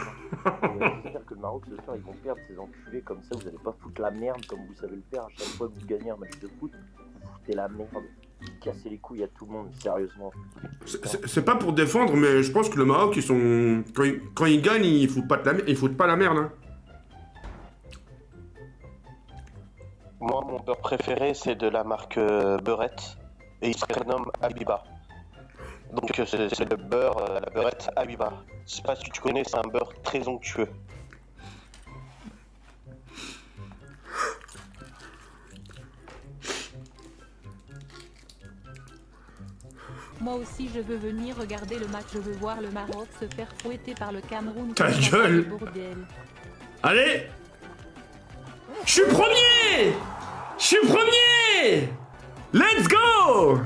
J'espère que le Maroc ce soir ils vont perdre ces enculés, comme ça vous allez pas foutre la merde comme vous savez le faire à chaque fois que vous gagnez un match de foot. Vous foutez la merde, cassez les couilles à tout le monde, sérieusement. C'est pas pour défendre, mais je pense que le Maroc, ils sont... Quand ils gagnent, ils foutent pas la merde. Hein. Moi, mon beurre préféré, c'est de la marque Beurette. Et il se prénomme Habiba. Donc c'est le beurre, la beurette Habiba. Je sais pas si tu connais, c'est un beurre très onctueux. Moi aussi je veux venir regarder le match, je veux voir le Maroc se faire fouetter par le Cameroun. Ta gueule! Bordel. Allez! Je suis premier! Let's go!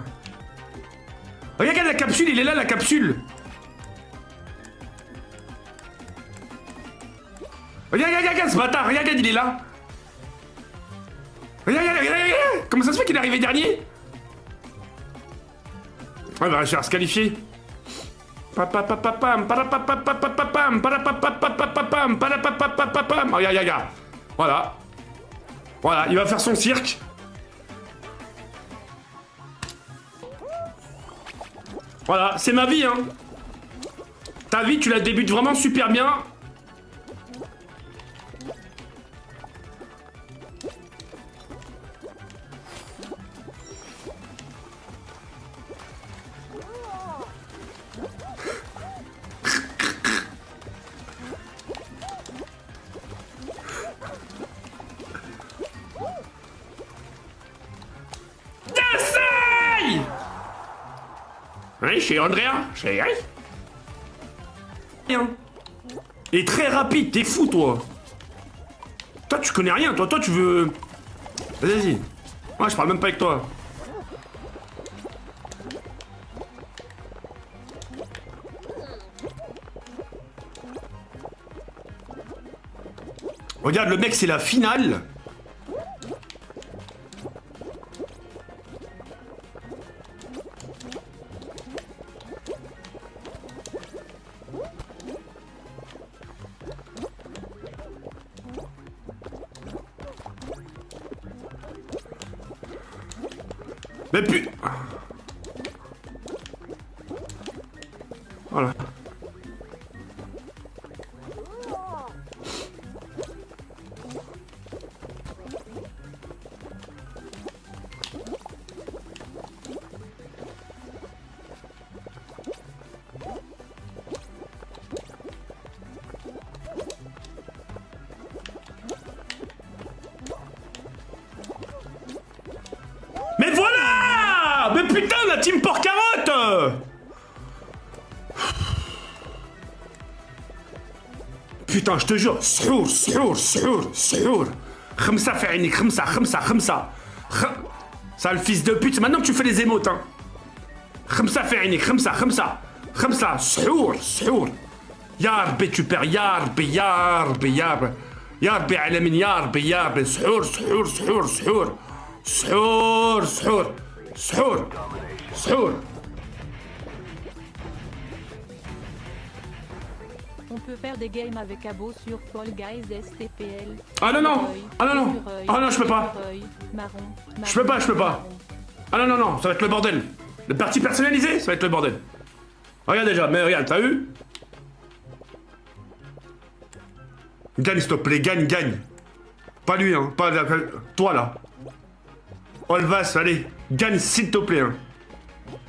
Regarde la capsule, il est là la capsule! Regarde ce bâtard, regarde, il est là! Regarde! Comment ça se fait qu'il est arrivé dernier? Ouais, bah, je vais se qualifier. Regarde. Voilà, il va faire son cirque. Voilà, c'est ma vie, hein. Ta vie, tu la débutes vraiment super bien. Ta vie, tu la débutes vraiment super bien. Oui, chez Andrea. Chez... Rien. Et très rapide, t'es fou, toi. Toi, tu connais rien, toi, tu veux... Vas-y. Moi, je parle même pas avec toi. Regarde, le mec, c'est la finale. Mais pu... Voilà. Mais voilà! Mais putain, la team porc-carotte! Putain, je te jure, سحور. خمسة في عينيك, خمسة. Ça, le fils de pute, c'est maintenant que tu fais les émotes, hein. خمسة في عينيك, خمسة. سحور. يا ربي tu perds, يا ربي. يا ربي على من يا ربي. سحور. On peut faire des games avec Abo sur Fall Guys STPL. Ah non, je peux pas. Je peux pas. Ah non, ça va être le bordel. Le parti personnalisé, ça va être le bordel. Regarde déjà, mais regarde, t'as vu? Gagne, s'il te plaît, gagne. Pas lui, hein, pas toi là. Olvas, allez, gagne s'il te plaît. Hein.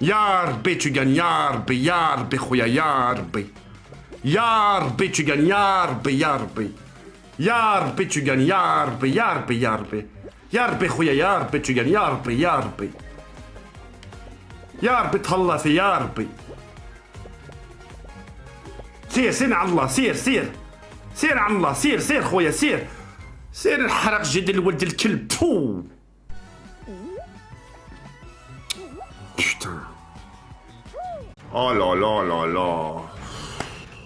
Yarbe, tu gagnes, yarbe, khouya, yarbe. Yarbe, tu gagnes, yarbe. Yarbe, tu gagnes, yarbe. Yarbe, khouya, yarbe, tu gagnes, yarbe. Yarbe, t'Allah, c'est yarbe. سير على الله, سير على الله, سير خويا, سير الحرق جدي الولد الكلب. فو. Putain. Oh là.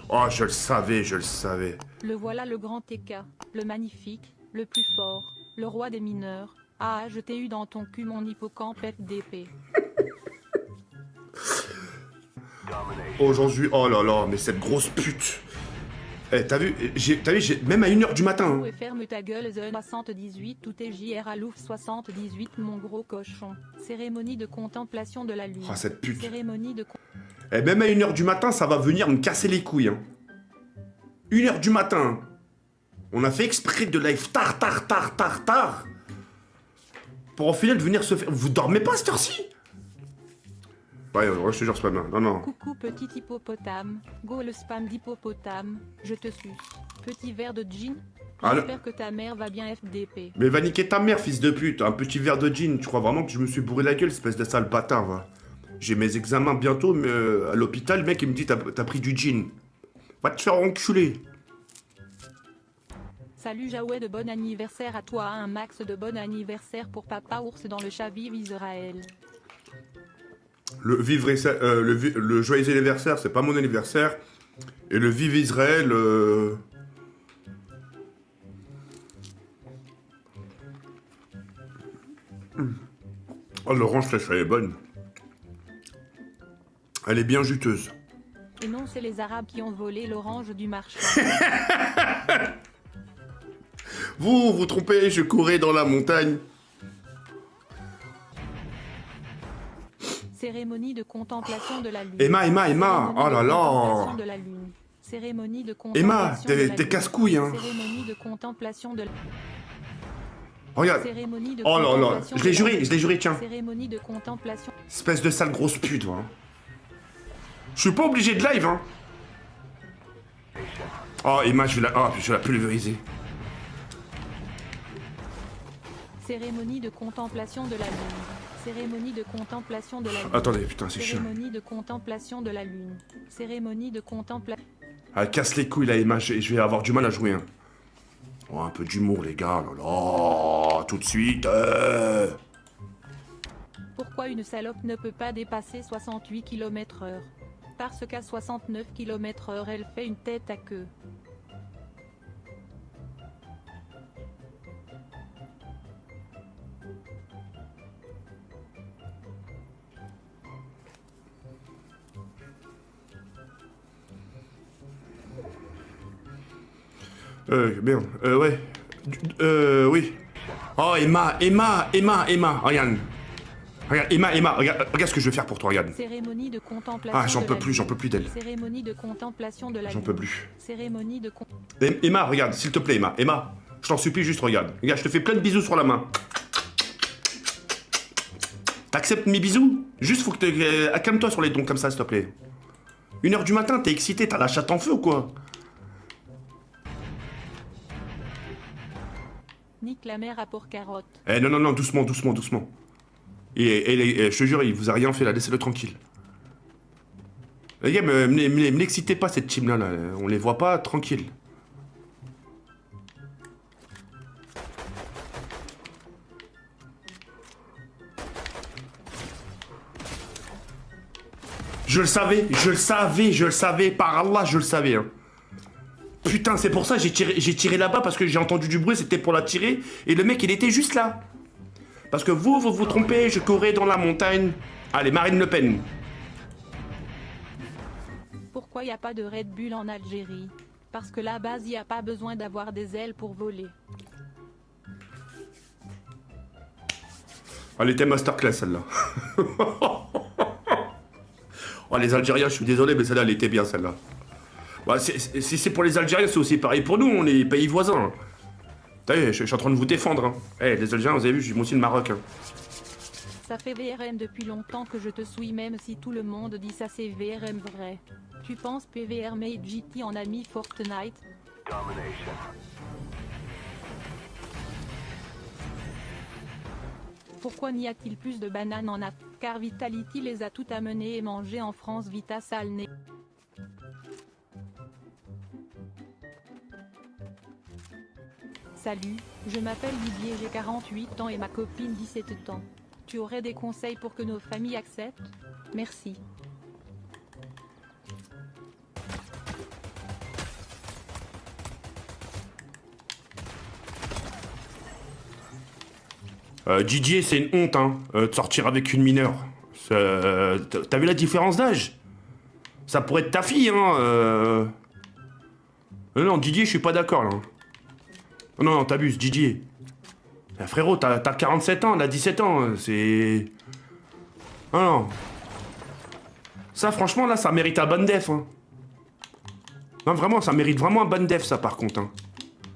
Oh, je le savais. Le voilà le grand TK, le magnifique, le plus fort, le roi des mineurs. Ah, je t'ai eu dans ton cul mon hippocampe FDP. Aujourd'hui, oh là, mais cette grosse pute. Eh, t'as vu, même à 1h du matin. Et ferme ta gueule, The 78, tout est JR à Louf 78, mon gros cochon. Cérémonie de contemplation de la lune. Ah, cette pute. Cérémonie de... Et même à 1h du matin, ça va venir me casser les couilles. Hein. 1h du matin. On a fait exprès de live tard. Pour au final venir se faire... Vous dormez pas à cette heure-ci? Ouais, je te jure, c'est pas bien. Non. Coucou petit hippopotame. Go le spam d'hippopotame. Je te suce. Petit verre de gin. J'espère que ta mère va bien FDP. Mais va niquer ta mère, fils de pute. Un petit verre de gin. Tu crois vraiment que je me suis bourré la gueule, espèce de sale bâtard, va. J'ai mes examens bientôt, mais à l'hôpital, le mec, il me dit t'as pris du gin. Va te faire enculer. Salut Jawed, de bon anniversaire à toi. Un max de bon anniversaire pour Papa Ours dans le chat vive Israël. Le joyeux anniversaire, c'est pas mon anniversaire. Et le vive Israël... Oh, l'orange fraîche, elle est bonne. Elle est bien juteuse. Et non, c'est les Arabes qui ont volé l'orange du marché. Vous trompez, je courais dans la montagne. Cérémonie de contemplation de la lune. Emma, oh là là. De la lune. Cérémonie de Emma, contemplation de la lune. t'es casse-couille, hein. Cérémonie de contemplation de la... Regarde. Cérémonie de Oh là là, je l'ai juré, tiens. Cérémonie de contemplation. Espèce de sale grosse pute, toi. Je suis pas obligé de live, hein. Oh, Emma, je vais la pulvériser. Cérémonie de contemplation de la lune. Cérémonie de contemplation de la lune. Attendez, putain, c'est chiant. Cérémonie de contemplation de la lune. Cérémonie de contemplation. Ah, casse les couilles, là, Emma, je vais avoir du mal à jouer. Hein. Oh, un peu d'humour, les gars. Là, là, tout de suite. Pourquoi une salope ne peut pas dépasser 68 km/h? Parce qu'à 69 km/h, elle fait une tête à queue. Bien. Ouais. Oui. Oh, Emma. Regarde. Regarde, Emma, regarde ce que je vais faire pour toi, regarde. Cérémonie de contemplation. Ah, j'en de peux la plus, lune. j'en peux plus d'elle. Cérémonie de contemplation de la J'en lune. peux plus. Cérémonie de Emma, regarde, s'il te plaît, Emma. Emma, je t'en supplie, juste regarde. Regarde, je te fais plein de bisous sur la main. T'acceptes mes bisous? Juste faut que tu... calme-toi sur les dons comme ça, s'il te plaît. 1h du matin, t'es excité, t'as la chatte en feu ou quoi? Nique la mère à pour carotte. Eh non, doucement. Et je te jure, il vous a rien fait là, laissez-le tranquille. Les gars, me l'excitez pas cette team là, on les voit pas, tranquille. Je le savais, par Allah, je le savais. Hein. Putain, c'est pour ça j'ai tiré là-bas parce que j'ai entendu du bruit, c'était pour la tirer. Et le mec, il était juste là. Parce que vous trompez, je courais dans la montagne. Allez, Marine Le Pen. Pourquoi y a pas de Red Bull en Algérie? Parce que là-bas, y a pas besoin d'avoir des ailes pour voler. Elle était masterclass celle-là. Oh, les Algériens, je suis désolé, mais celle-là, elle était bien celle-là. Bah, si c'est pour les Algériens, c'est aussi pareil pour nous, on est pays voisins. T'as vu, je suis en train de vous défendre. Hein. Eh, les Algériens, vous avez vu, je suis aussi le Maroc. Hein. Ça fait VRM depuis longtemps que je te suis, même si tout le monde dit ça, c'est VRM vrai. Tu penses PVR made GT en ami Fortnite? Pourquoi n'y a-t-il plus de bananes en Afrique? Car Vitality les a toutes amenées et mangées en France. Vita Salné. Salut, je m'appelle Didier, j'ai 48 ans et ma copine 17 ans. Tu aurais des conseils pour que nos familles acceptent? Merci. Didier, c'est une honte, hein, de sortir avec une mineure. T'as vu la différence d'âge? Ça pourrait être ta fille, hein. Non, Didier, je suis pas d'accord, là. Non, t'abuses, Didier. Frérot, t'as 47 ans, elle a 17 ans, c'est... Non. Ça, franchement, là, ça mérite un bon def, hein. Non, vraiment, ça mérite vraiment un bon def, ça, par contre, hein.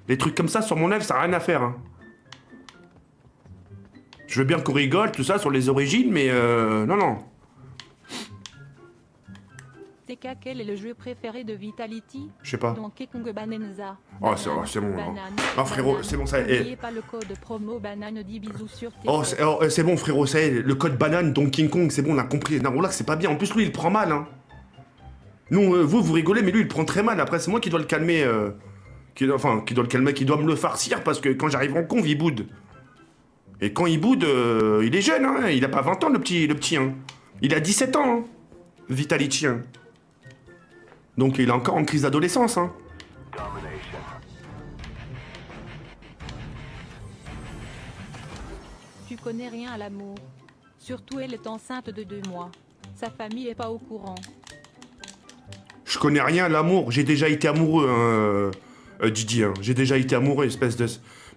Les trucs comme ça, sur mon œuvre, ça n'a rien à faire, hein. Je veux bien qu'on rigole, tout ça, sur les origines, mais non. TK, quel est le jeu préféré de Vitality? Je sais pas. Donkey Kong Bananza. Oh, c'est bon. Banane, Ah, frérot, banane. c'est bon, ça. N'oubliez pas le code promo banane, 10 bisous sur tes... Oh, c'est bon, frérot, ça y est, le code banane, Donkey Kong, c'est bon, on a compris. Non, là, c'est pas bien. En plus, lui, il prend mal, hein. Nous, vous rigolez, mais lui, il prend très mal. Après, c'est moi qui dois le calmer. Qui doit le calmer, qui doit me le farcir, parce que quand j'arrive en conve, il boude. Et quand il boude, il est jeune, hein. Il a pas 20 ans, le petit, hein. Il a 17 ans, hein. Vitality, hein. Donc, il est encore en crise d'adolescence, hein. Tu connais rien à l'amour. Surtout, elle est enceinte de 2 mois. Sa famille est pas au courant. Je connais rien à l'amour. J'ai déjà été amoureux, Didier. Hein. J'ai déjà été amoureux, espèce de...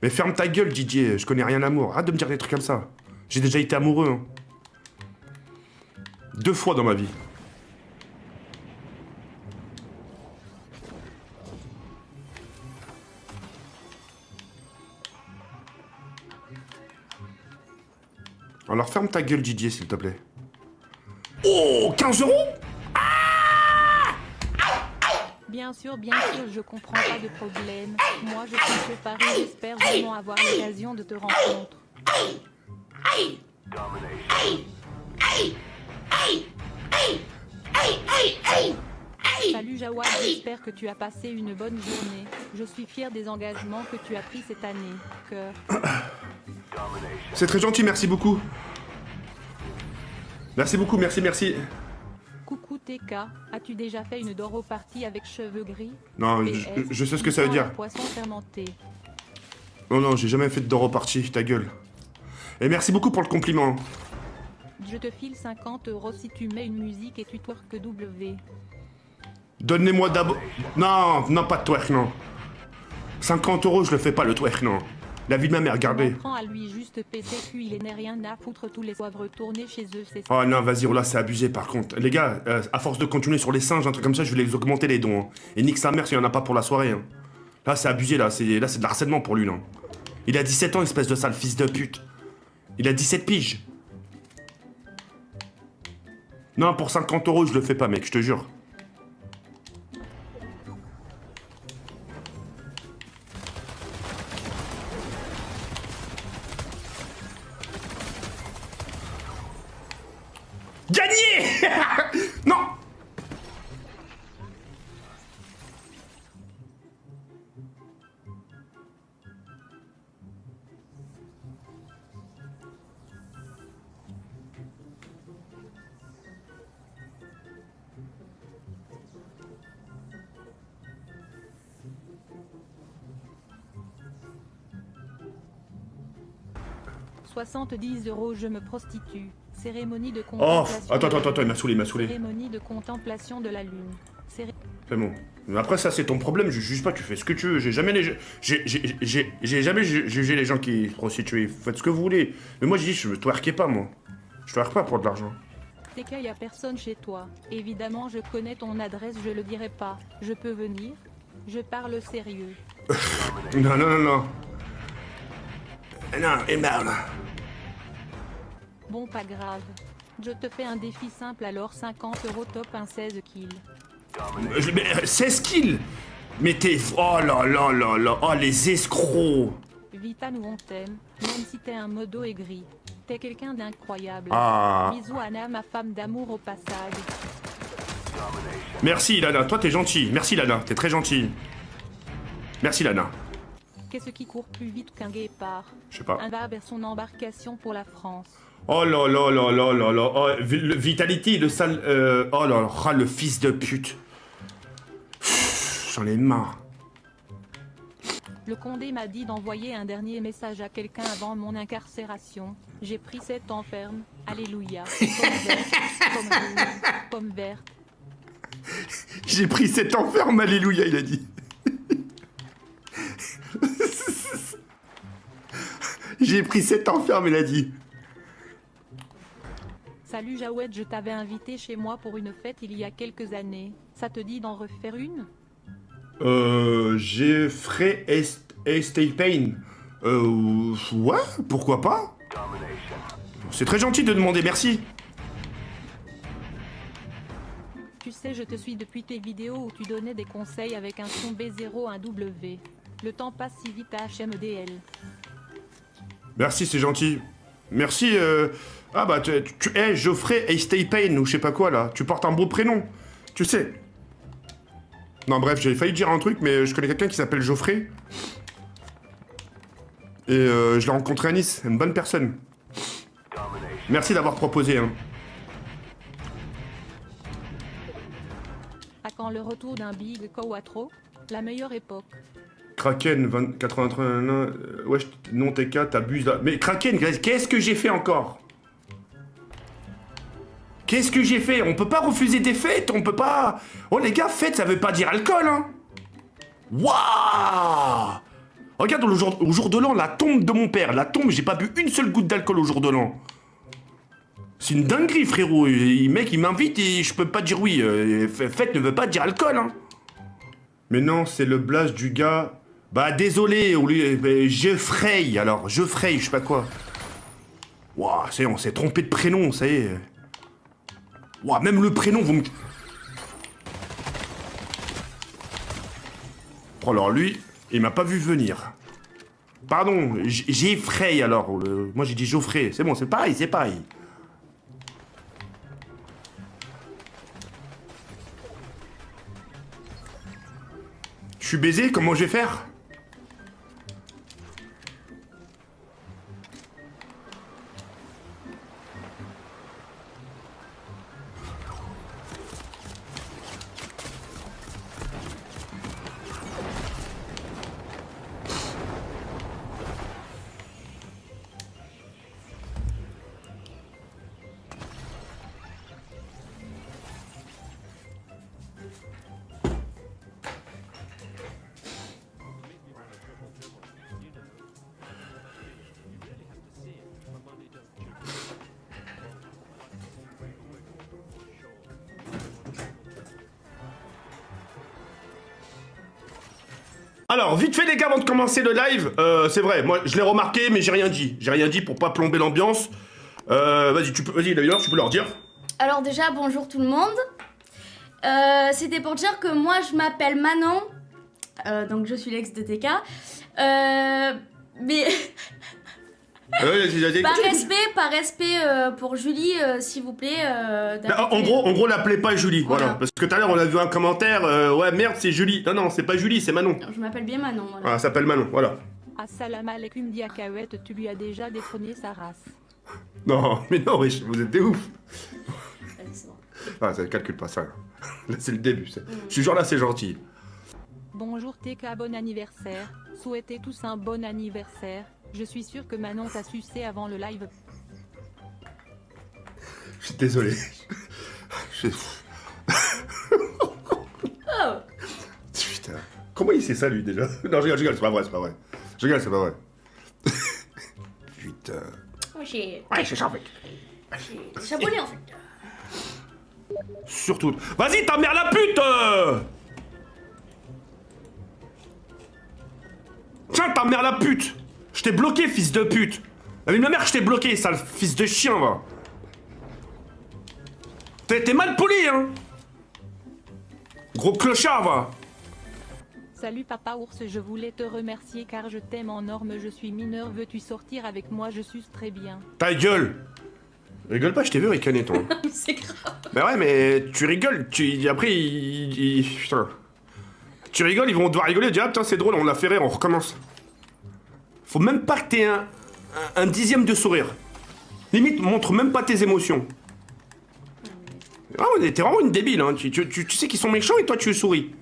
Mais ferme ta gueule, Didier. Je connais rien à l'amour. Arrête de me dire des trucs comme ça. J'ai déjà été amoureux. Hein. 2 fois dans ma vie. Alors ferme ta gueule, Didier, s'il te plaît. Oh, 15 €? Bien sûr, je comprends pas de problème. Moi, je suis sur Paris, j'espère vraiment avoir l'occasion de te rencontrer. Salut Jawad, j'espère que tu as passé une bonne journée. Je suis fier des engagements que tu as pris cette année. Cœur. C'est très gentil, merci beaucoup. Merci beaucoup, merci. Coucou TK, as-tu déjà fait une Doro party avec cheveux gris? Non, PS, je sais ce que ça veut il sent dire. le poisson fermenté. Non, j'ai jamais fait de Doro party, ta gueule. Et merci beaucoup pour le compliment. Je te file 50 € si tu mets une musique et tu twerk W. Donnez-moi d'abord... Non, pas de twerk, non. 50 €, je le fais pas, le twerk, non. La vie de ma mère, regardez. Prends à lui juste PCQ, il n'est rien à foutre, tous les soirs retourner chez eux, c'est ça. Oh non, vas-y, là, c'est abusé, par contre. Les gars, à force de continuer sur les singes, un truc comme ça, je vais les augmenter les dons. Hein. Et nique sa mère s'il y en a pas pour la soirée. Hein. Là, c'est abusé, là, c'est de l'harcèlement pour lui, là. Il a 17 ans, espèce de sale fils de pute. Il a 17 piges. Non, pour 50 €, je le fais pas, mec, je te jure. Gagné. Non. « 70 €, je me prostitue. Cérémonie de Oh, contemplation. attends, il m'a saoulé. Cérémonie de contemplation de la lune. C'est bon. Mais après, ça, c'est ton problème, je juge pas, tu fais ce que tu veux. J'ai jamais jugé les gens qui se prostituaient. Faites ce que vous voulez. Mais moi, je dis, je me twerkais pas, moi. Je twerk pas pour de l'argent. C'est qu'il y a personne chez toi. Évidemment, je connais ton adresse, je le dirai pas. Je peux venir? Je parle sérieux. Non. Non, et merde. Bon, pas grave. Je te fais un défi simple alors, 50 € top, un 16 kills. Mais 16 kills. Mais t'es... Oh là. Oh, les escrocs. Vita, nous on t'aime, même si t'es un modo aigri. T'es quelqu'un d'incroyable. Ah. Bisous Anna, ma femme d'amour au passage. Merci, Lana. Toi, t'es gentil. Merci, Lana. T'es très gentil. Merci, Lana. Qu'est-ce qui court plus vite qu'un guépard? Je sais pas. Un va vers son embarcation pour la France. Oh là. Oh, le Vitality, le sale... Oh là, le fils de pute. J'en ai marre. Le Condé m'a dit d'envoyer un dernier message à quelqu'un avant mon incarcération. J'ai pris cette enferme. Alléluia. Pomme verte, pomme rouge, pomme verte. J'ai pris cette enferme, alléluia, il a dit. J'ai pris cette enferme, il a dit. Salut Jawed, je t'avais invité chez moi pour une fête il y a quelques années. Ça te dit d'en refaire une? Jeffrey Estate Pain. Ouais, pourquoi pas? C'est très gentil de demander, merci. Tu sais, je te suis depuis tes vidéos où tu donnais des conseils avec un son B0, un W. Le temps passe si vite à HMDL. Merci, c'est gentil. Merci, Ah bah, Geoffrey Estate Pain, ou je sais pas quoi, là. Tu portes un beau prénom, tu sais. Non, bref, j'avais failli dire un truc, mais je connais quelqu'un qui s'appelle Geoffrey. Et je l'ai rencontré à Nice, une bonne personne. Merci d'avoir proposé, hein. À quand le retour d'un Big Quattro? La meilleure époque. Kraken, 81, ouais, non TK, t'abuses là. Mais Kraken, qu'est-ce que j'ai fait encore? Qu'est-ce que j'ai fait? On peut pas refuser des fêtes, on peut pas... Oh les gars, fête, ça veut pas dire alcool, hein. Waouh! Regarde au jour de l'an, la tombe de mon père, la tombe, j'ai pas bu une seule goutte d'alcool au jour de l'an. C'est une dinguerie, frérot. Mec, il m'invite et je peux pas dire oui. Fête ne veut pas dire alcool, hein. Mais non, c'est le blast du gars... Bah désolé, Geoffrey, alors, Geoffrey, je sais pas quoi. Waouh, ça y est, on s'est trompé de prénom, ça y est. Waouh, même le prénom, vous me... Oh, alors lui, il m'a pas vu venir. Pardon, Geoffrey alors. Moi j'ai dit Geoffrey. C'est bon, c'est pareil, c'est pareil. Je suis baisé, comment je vais faire? Alors, vite fait les gars, avant de commencer le live, c'est vrai, moi je l'ai remarqué, mais j'ai rien dit. J'ai rien dit pour pas plomber l'ambiance. Vas-y d'ailleurs, tu peux leur dire. Alors déjà, bonjour tout le monde. C'était pour dire que moi, je m'appelle Manon. Donc je suis l'ex de TK. Mais par respect pour Julie, s'il vous plaît. En gros, l'appelez pas Julie, voilà. Parce que tout à l'heure, on a vu un commentaire, ouais, merde, c'est Julie. Non, c'est pas Julie, c'est Manon. Je m'appelle bien Manon, voilà. Ah, elle s'appelle Manon, voilà. Assalam alaikum Diakawet, tu lui as déjà détrôné sa race. Non, mais non, wesh, vous êtes des ouf. C'est bon. Ah, ça calcule pas ça. Là, c'est le début. Je suis genre là, c'est gentil. Bonjour TK, bon anniversaire. Souhaitez tous un bon anniversaire. Je suis sûr que Manon t'a sucé avant le live. Je suis désolé. Oh. Putain. Comment il sait ça, lui, déjà? Non, je rigole, c'est pas vrai, c'est pas vrai. Je rigole, c'est pas vrai. Putain. Moi, j'ai ça, mec. abonné, en fait. Surtout. Vas-y, ta mère la pute Tiens, ta mère la pute! Je t'ai bloqué, fils de pute! La vie de ma mère, je t'ai bloqué, sale fils de chien, va! T'es mal poli, hein! Gros clochard, va! Salut papa ours, je voulais te remercier car je t'aime en norme, je suis mineur, veux-tu sortir avec moi, je suce très bien. Ta gueule! Rigole pas, je t'ai vu ricaner, toi. C'est grave. Bah ouais, mais tu rigoles, après, putain. Tu rigoles, ils vont devoir rigoler, dire ah putain, c'est drôle, on l'a fait rire, on recommence. Faut même pas que t'aies un dixième de sourire. Limite, montre même pas tes émotions. Ah, t'es vraiment une débile, hein. Tu sais qu'ils sont méchants et toi tu souris.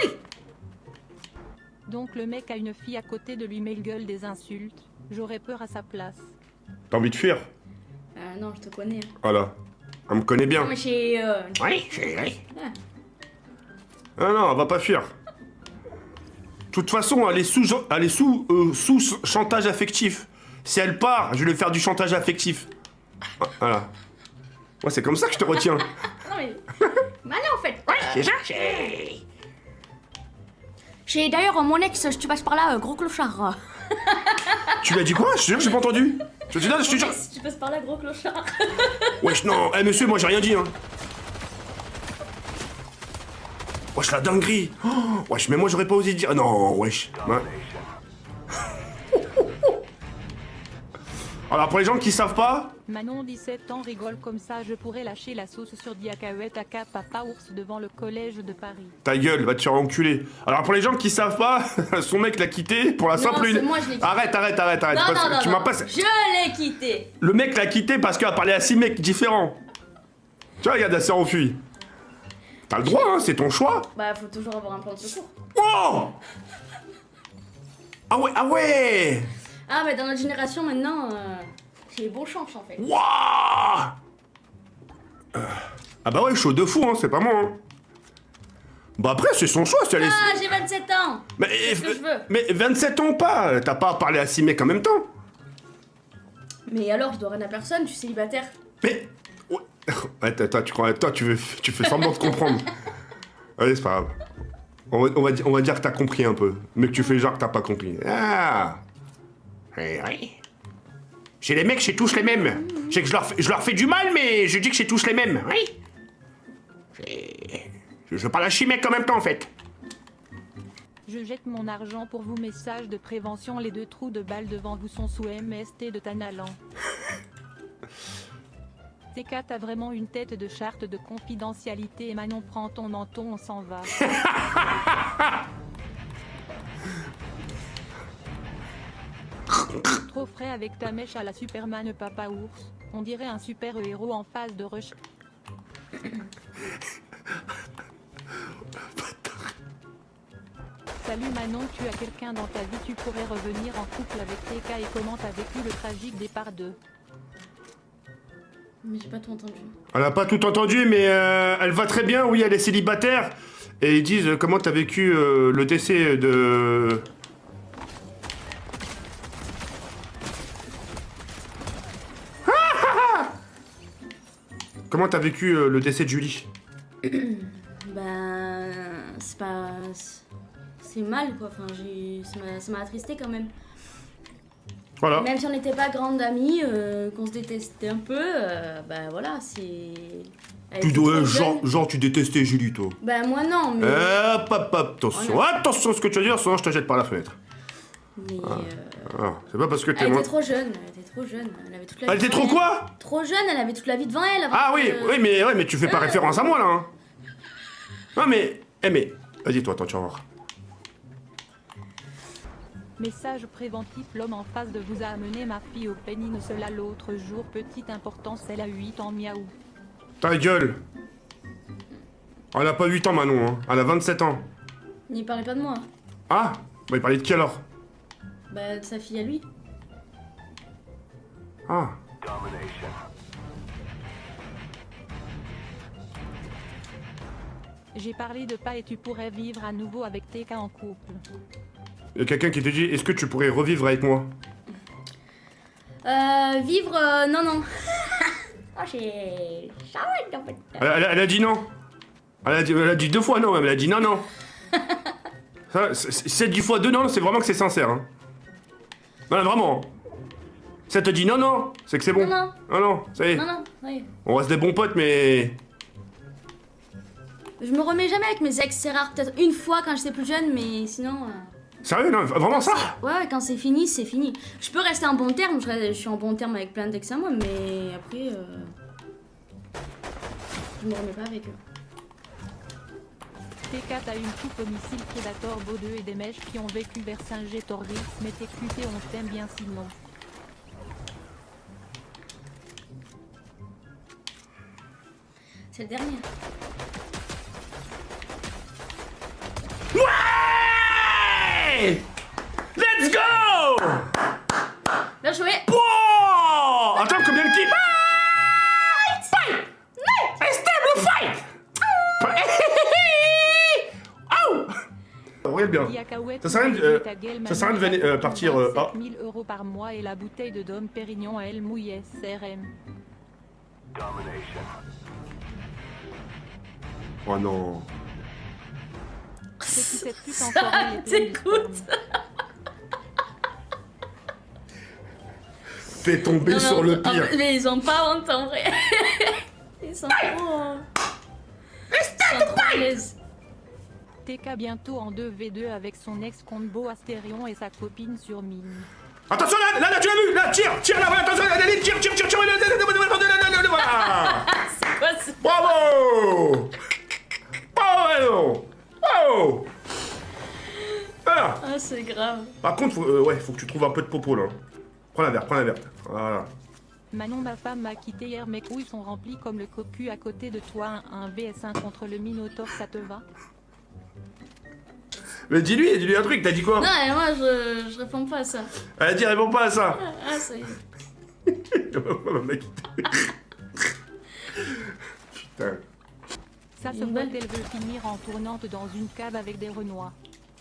Oui. Donc le mec a une fille à côté de lui met le gueule des insultes, j'aurais peur à sa place. T'as envie de fuir? Non, je te connais. Voilà. Elle me connaît bien. Non, mais j'ai... Oui. Ah non, elle va pas fuir. De toute façon, elle est sous chantage affectif. Si elle part, je vais lui faire du chantage affectif. Voilà. Moi, c'est comme ça que je te retiens. Non, mais... Malin, en fait. C'est ça, J'ai d'ailleurs mon ex, si tu passes par là, gros clochard. Tu lui as dit quoi? Je te jure, j'ai pas entendu. Je te dis, non, je te jure. Si tu passes par là, gros clochard. Wesh, non, monsieur, moi j'ai rien dit, hein. Wesh, la dinguerie. Oh, wesh, mais moi j'aurais pas osé dire. Non, wesh. Ouais. Alors, pour les gens qui savent pas. Manon 17 ans rigole comme ça, je pourrais lâcher la sauce sur Diakawet aka papa ours devant le collège de Paris. Ta gueule, va te faire enculer. Alors, pour les gens qui savent pas, son mec l'a quitté pour la simple... c'est moi, je l'ai quitté. Arrête. Non, Tu m'as pas... Je l'ai quitté. Le mec l'a quitté parce qu'elle a parlé à 6 mecs différents. Tu vois, regarde, elle s'est enfuie. T'as le droit, hein, c'est ton choix. Bah, faut toujours avoir un plan de secours. Oh! Ah ouais! Ah, mais dans notre génération, maintenant, j'ai bon chance, en fait. Wouah! Ah bah ouais, chaud de fou, hein, c'est pas moi, hein. Bah après, c'est son choix, si elle est... Ah, j'ai 27 ans. Mais, C'est ce que je veux. mais 27 ans ou pas, t'as pas parlé à 6 mecs en même temps. Mais alors, je dois rien à personne, je suis célibataire. Mais... Ouais, toi, tu fais semblant de comprendre. Allez, c'est pas grave. On va dire que t'as compris un peu, mais que tu fais genre que t'as pas compris. Ah! Oui. Chez les mecs, je touche les mêmes. Je sais que je leur fais du mal, mais je dis que je touche les mêmes. Oui. Je veux pas lâcher mec en même temps, en fait. Je jette mon argent pour vous. Message de prévention. Les 2 trous de balles devant vous sont sous MST de Tanalan. TK, t'as vraiment une tête de charte de confidentialité. Et Manon, prends ton menton, on s'en va. Trop frais avec ta mèche à la Superman Papa Ours. On dirait un super héros en phase de rush. Salut Manon, tu as quelqu'un dans ta vie, tu pourrais revenir en couple avec TK et comment t'as vécu le tragique départ de... Mais j'ai pas tout entendu. Elle a pas tout entendu, mais elle va très bien, oui, elle est célibataire. Et ils disent comment t'as vécu le décès de... Comment t'as vécu le décès de Julie? Ben, c'est pas... C'est mal, quoi. Enfin, ça m'a attristé quand même. Voilà. Même si on n'était pas grandes amies, qu'on se détestait un peu, ben voilà, c'est... Elle Tu était dois, trop jeune. genre tu détestais Julie, toi. Ben moi non, mais... Hop, hop, hop, attention, Voilà. attention à ce que tu vas dire, sinon je te jette par la fenêtre. mais Ah, c'est pas parce que t'es elle moi. était trop jeune, elle était trop jeune. Elle avait toute la Elle vie était devant trop elle. quoi? Trop jeune, elle avait toute la vie devant elle. Avant Ah oui, que- oui, mais tu fais pas référence à moi là. Hein. Non mais, vas-y toi, attends, tu vas voir. Message préventif, l'homme en face de vous a amené ma fille au pénine cela l'autre jour, petite importance, elle a 8 ans, miaou. Ta gueule. Elle a pas 8 ans Manon, hein. Elle a 27 ans. Il parlait pas de moi. Ah, bah il parlait de qui alors? Bah de sa fille à lui. Ah. J'ai parlé de pas et tu pourrais vivre à nouveau avec TK en couple. Il y a quelqu'un qui te dit, est-ce que tu pourrais revivre avec moi? Vivre, non. Oh, j'ai... Elle a dit non. Elle a dit 2 fois non, même. Elle a dit non. Ça, si elle dit fois 2 non, c'est vraiment que c'est sincère. Hein. Non, vraiment. Si elle te dit non, c'est que c'est bon. Non. Non, ça y est. Non, oui. On reste des bons potes, mais... Je me remets jamais avec mes ex, c'est rare. Peut-être une fois quand j'étais plus jeune, mais sinon... Sérieux, non, vraiment ça? Ouais, quand c'est fini, c'est fini. Je peux rester en bon terme, je suis en bon terme avec plein d'ex à moi, mais après... Je me remets pas avec eux. TK, t'as une coupe au missile Predator Beau 2 et des mèches qui ont vécu vers Saint-G-Torgis, mais t'es QT, on t'aime bien sinon. C'est le dernier. Ouais! Let's go! Bien joué. Oh! Attends, combien de kills? Fight! Stable fight! Oh! Regarde bien. Yakaouette, Ça sert à rien de partir, 7000 € par mois et la bouteille de Dom Pérignon elle mouille SRM. Oh non. C'est qui cette pute encore elle est pleine de T'écoutes. sperme. Fais tomber Non, sur non, le pire. Mais ils ont pas honte en vrai. Ils sont trop... Ils sont trop à l'aise. TK bientôt en 2v2 avec son ex combo Astérion et sa copine sur mine. Attention là, tu l'as vu, là, tire là, voilà, attention, allez, tire, voilà. C'est quoi ça? Bravo! Bravo! Voilà. Ah, c'est grave. Par contre, faut que tu trouves un peu de popo là. Prends la verte. Voilà. Manon, ma femme m'a quitté hier, mes couilles sont remplies comme le cocu à côté de toi, un VS1 contre le Minotaur, ça te va? Mais dis-lui un truc, t'as dit quoi? Non, et moi je réponds pas à ça. Elle a dit, réponds pas à ça. Ah, c'est... Putain. Ça se Une voit balle. qu'elle veut finir en tournante dans une cave avec des renois.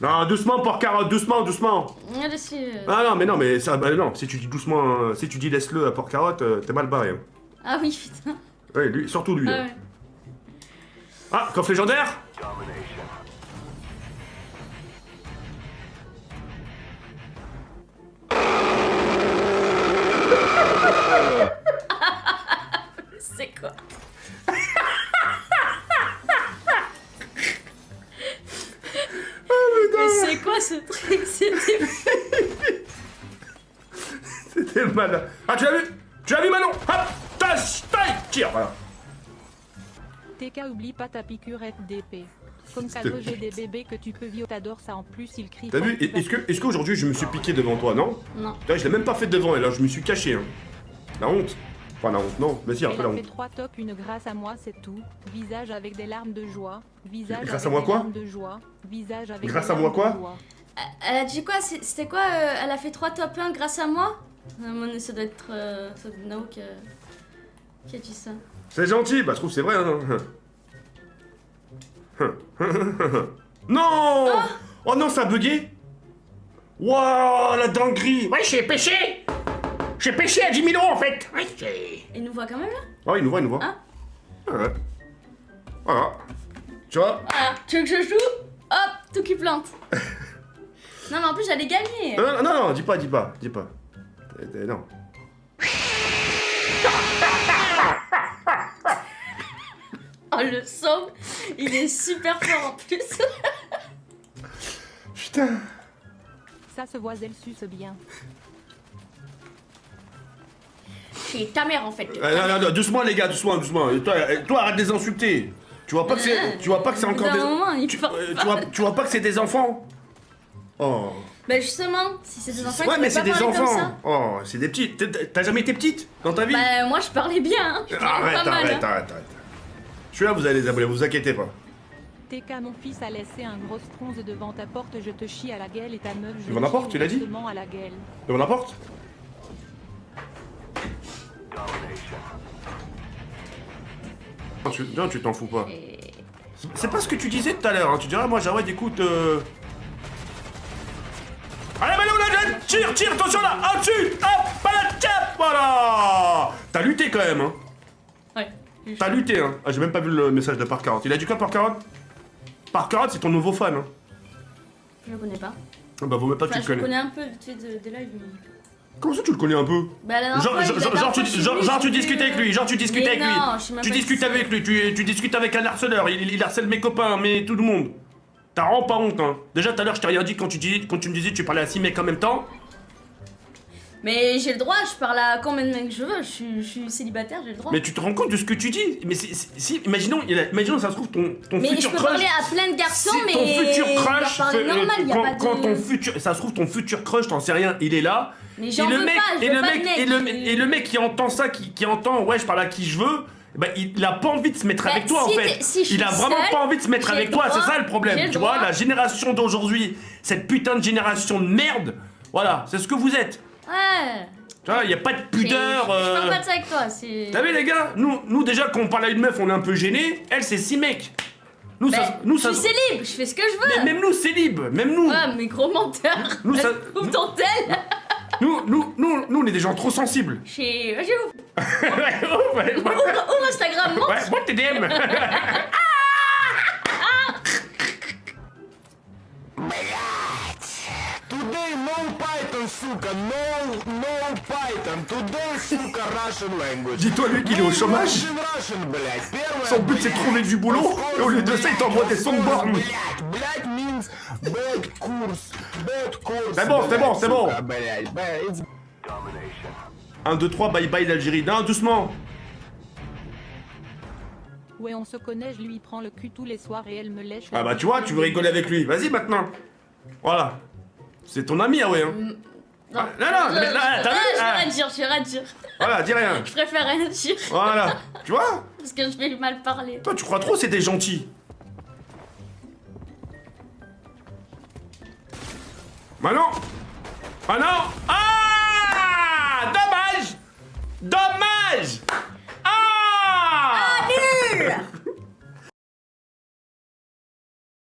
Non, doucement, porc-carotte, doucement. Là-dessus... Ah non, mais ça, bah non, si tu dis doucement, si tu dis laisse-le à porc-carotte, t'es mal barré. Hein. Ah oui, putain. Ouais, lui, surtout lui. Ah hein. ouais. Ah, coffre légendaire. C'est quoi? Mais c'est ce truc? C'était... C'était malin. Ah, tu l'as vu? Tu l'as vu, Manon? Hop! Taille! Tire, voilà. TK, oublie pas ta piqûre FDP. Comme cadeau, j'ai des bébés que tu peux vivre, t'adores ça en plus, ils crient. T'as fort, vu? tu vas- Est-ce qu'aujourd'hui je me suis piqué devant toi, non? Non. Putain, je l'ai même pas fait devant elle, hein. Je me suis caché, hein. La honte. Enfin, la honte, non. Mais si, un Elle peu la a fait honte. 3 tops, une grâce à moi, c'est tout. Visage avec des larmes de joie. Visage Grâce avec à moi des quoi larmes de joie. Visage avec Grâce des à moi larmes de quoi joie. Elle a dit quoi? C'était quoi? Elle a fait 3 top 1 grâce à moi? Ça doit être Nao qui a dit ça. C'est gentil, bah je trouve que c'est vrai, hein. Non! Oh non, ça a bugué! Waouh, la dinguerie! Ouais, j'ai pêché! J'ai pêché à 10 000 € en fait! Ouais, Il nous voit quand même là? oh, il nous voit. Ah. Ouais. Voilà. Tu vois? Voilà, tu veux que je joue? Hop, tout qui plante. Non mais en plus j'allais gagner. Non, dis pas. Non. Oh le son, il est super fort en plus. Putain. Ça se voit, elle suce bien. C'est ta mère en fait. Non, doucement les gars, doucement. Toi, arrête de les insulter. Tu vois pas que c'est encore des... Tu vois pas que c'est des enfants? Oh. Bah justement, si c'est des enfants, Ouais, ils mais pourraient c'est pas des parler comme enfants. ça. Oh, c'est des petites. T'as jamais été petite dans ta vie? Bah moi je parlais bien, hein. Je parlais pas mal. Arrête. Je suis là, vous allez les abonner, vous inquiétez pas. TK, mon fils a laissé un gros tronze devant ta porte, je te chie à la gueule et ta meuf, je Devant la te porte, chie tu l'as dit? directement à la gueule. Devant la porte? Non, tu t'en fous pas. C'est pas ce que tu disais tout à l'heure, hein. Tu dirais, moi, Jawed, écoute... Allez, Manon, là, tire, attention là, au-dessus, hop, voilà. T'as lutté quand même, hein. Ouais. T'as lutté, hein. Ah, j'ai même pas vu le message de Park 40. Il a dit quoi, Park 40? Park 40, c'est ton nouveau fan, hein. Je le connais pas. Ah bah, vaut même pas que Enfin, tu je le le connais. connais un peu vite fait des lives. Mais... Comment ça, tu le connais un peu? Bah la dernière Genre, fois, la dernière fois, je suis venue, tu j'ai discutes vu, avec lui, tu discutes mais avec lui. non, je sais même Tu pas discutes qui c'est. avec lui, tu discutes avec un harceleur, il harcèle mes copains, mais tout le monde. T'as vraiment pas honte, hein. Déjà, tout à l'heure, je t'ai rien dit quand tu me disais que tu parlais à 6 mecs en même temps. Mais j'ai le droit, je parle à combien de mecs je veux, je suis célibataire, j'ai le droit. Mais tu te rends compte de ce que tu dis? Mais si, imaginons, ça se trouve, ton Mais futur je peux crush... parler à plein de garçons, si mais ton futur je dois crush, parler normal, y a pas de... quand ton futur, ça se trouve ton futur crush, t'en sais rien, il est là. Mais j'en veux pas, je veux pas de mec. Et le mec qui entend ça, qui entend, ouais, je parle à qui je veux, bah, il a pas envie de se mettre Bah, avec toi, si en fait. si je Il a suis vraiment seule, pas envie de se mettre j'ai avec le toi, c'est droit, ça le problème. j'ai le Tu vois, droit. la génération d'aujourd'hui, cette putain de génération de merde, voilà, c'est ce que vous êtes. Ouais. Tu vois, y a pas de pudeur. Je parle pas de ça avec toi, c'est... T'as vu les gars, nous déjà quand on parle à une meuf on est un peu gêné, elle c'est 6 mecs. Nous ça... Je suis célib, je fais ce que je veux. Mais même nous c'est libre, même nous. Ouais, mais gros menteur. Nous, ça- Coupe dentelle. Nous on est des gens trop sensibles. Vas-y, ouvre ouais, ouvre Instagram, montre. ouais, moi t'es DM. Today no Python, suka, no Python. Today, suka, Russian language. Dis-toi lui qu'il est au chômage. Russian, блядь. Первое, Son but c'est de trouver du boulot et au lieu de ça il t'envoie des songborn. Блядь means bad course. Bad course. C'est bon, c'est bon, c'est bon. Сука, блядь. It's 1, 2, 3, bye bye l'Algérie. Non, doucement. Ouais, on se connaît, je lui prends le cul tous les soirs et elle me lèche. Ah bah tu vois, tu veux rigoler avec lui. Vas-y maintenant. Voilà. C'est ton ami, ah ouais. Hein. Non, non, mais là, t'as vu, je vais ah. rien dire, je vais rien dire. Voilà, dis rien. Je préfère rien dire, Voilà. Tu vois? parce que je vais lui mal parler. Toi, tu crois trop c'était gentil. Maintenant. Ah non. Ah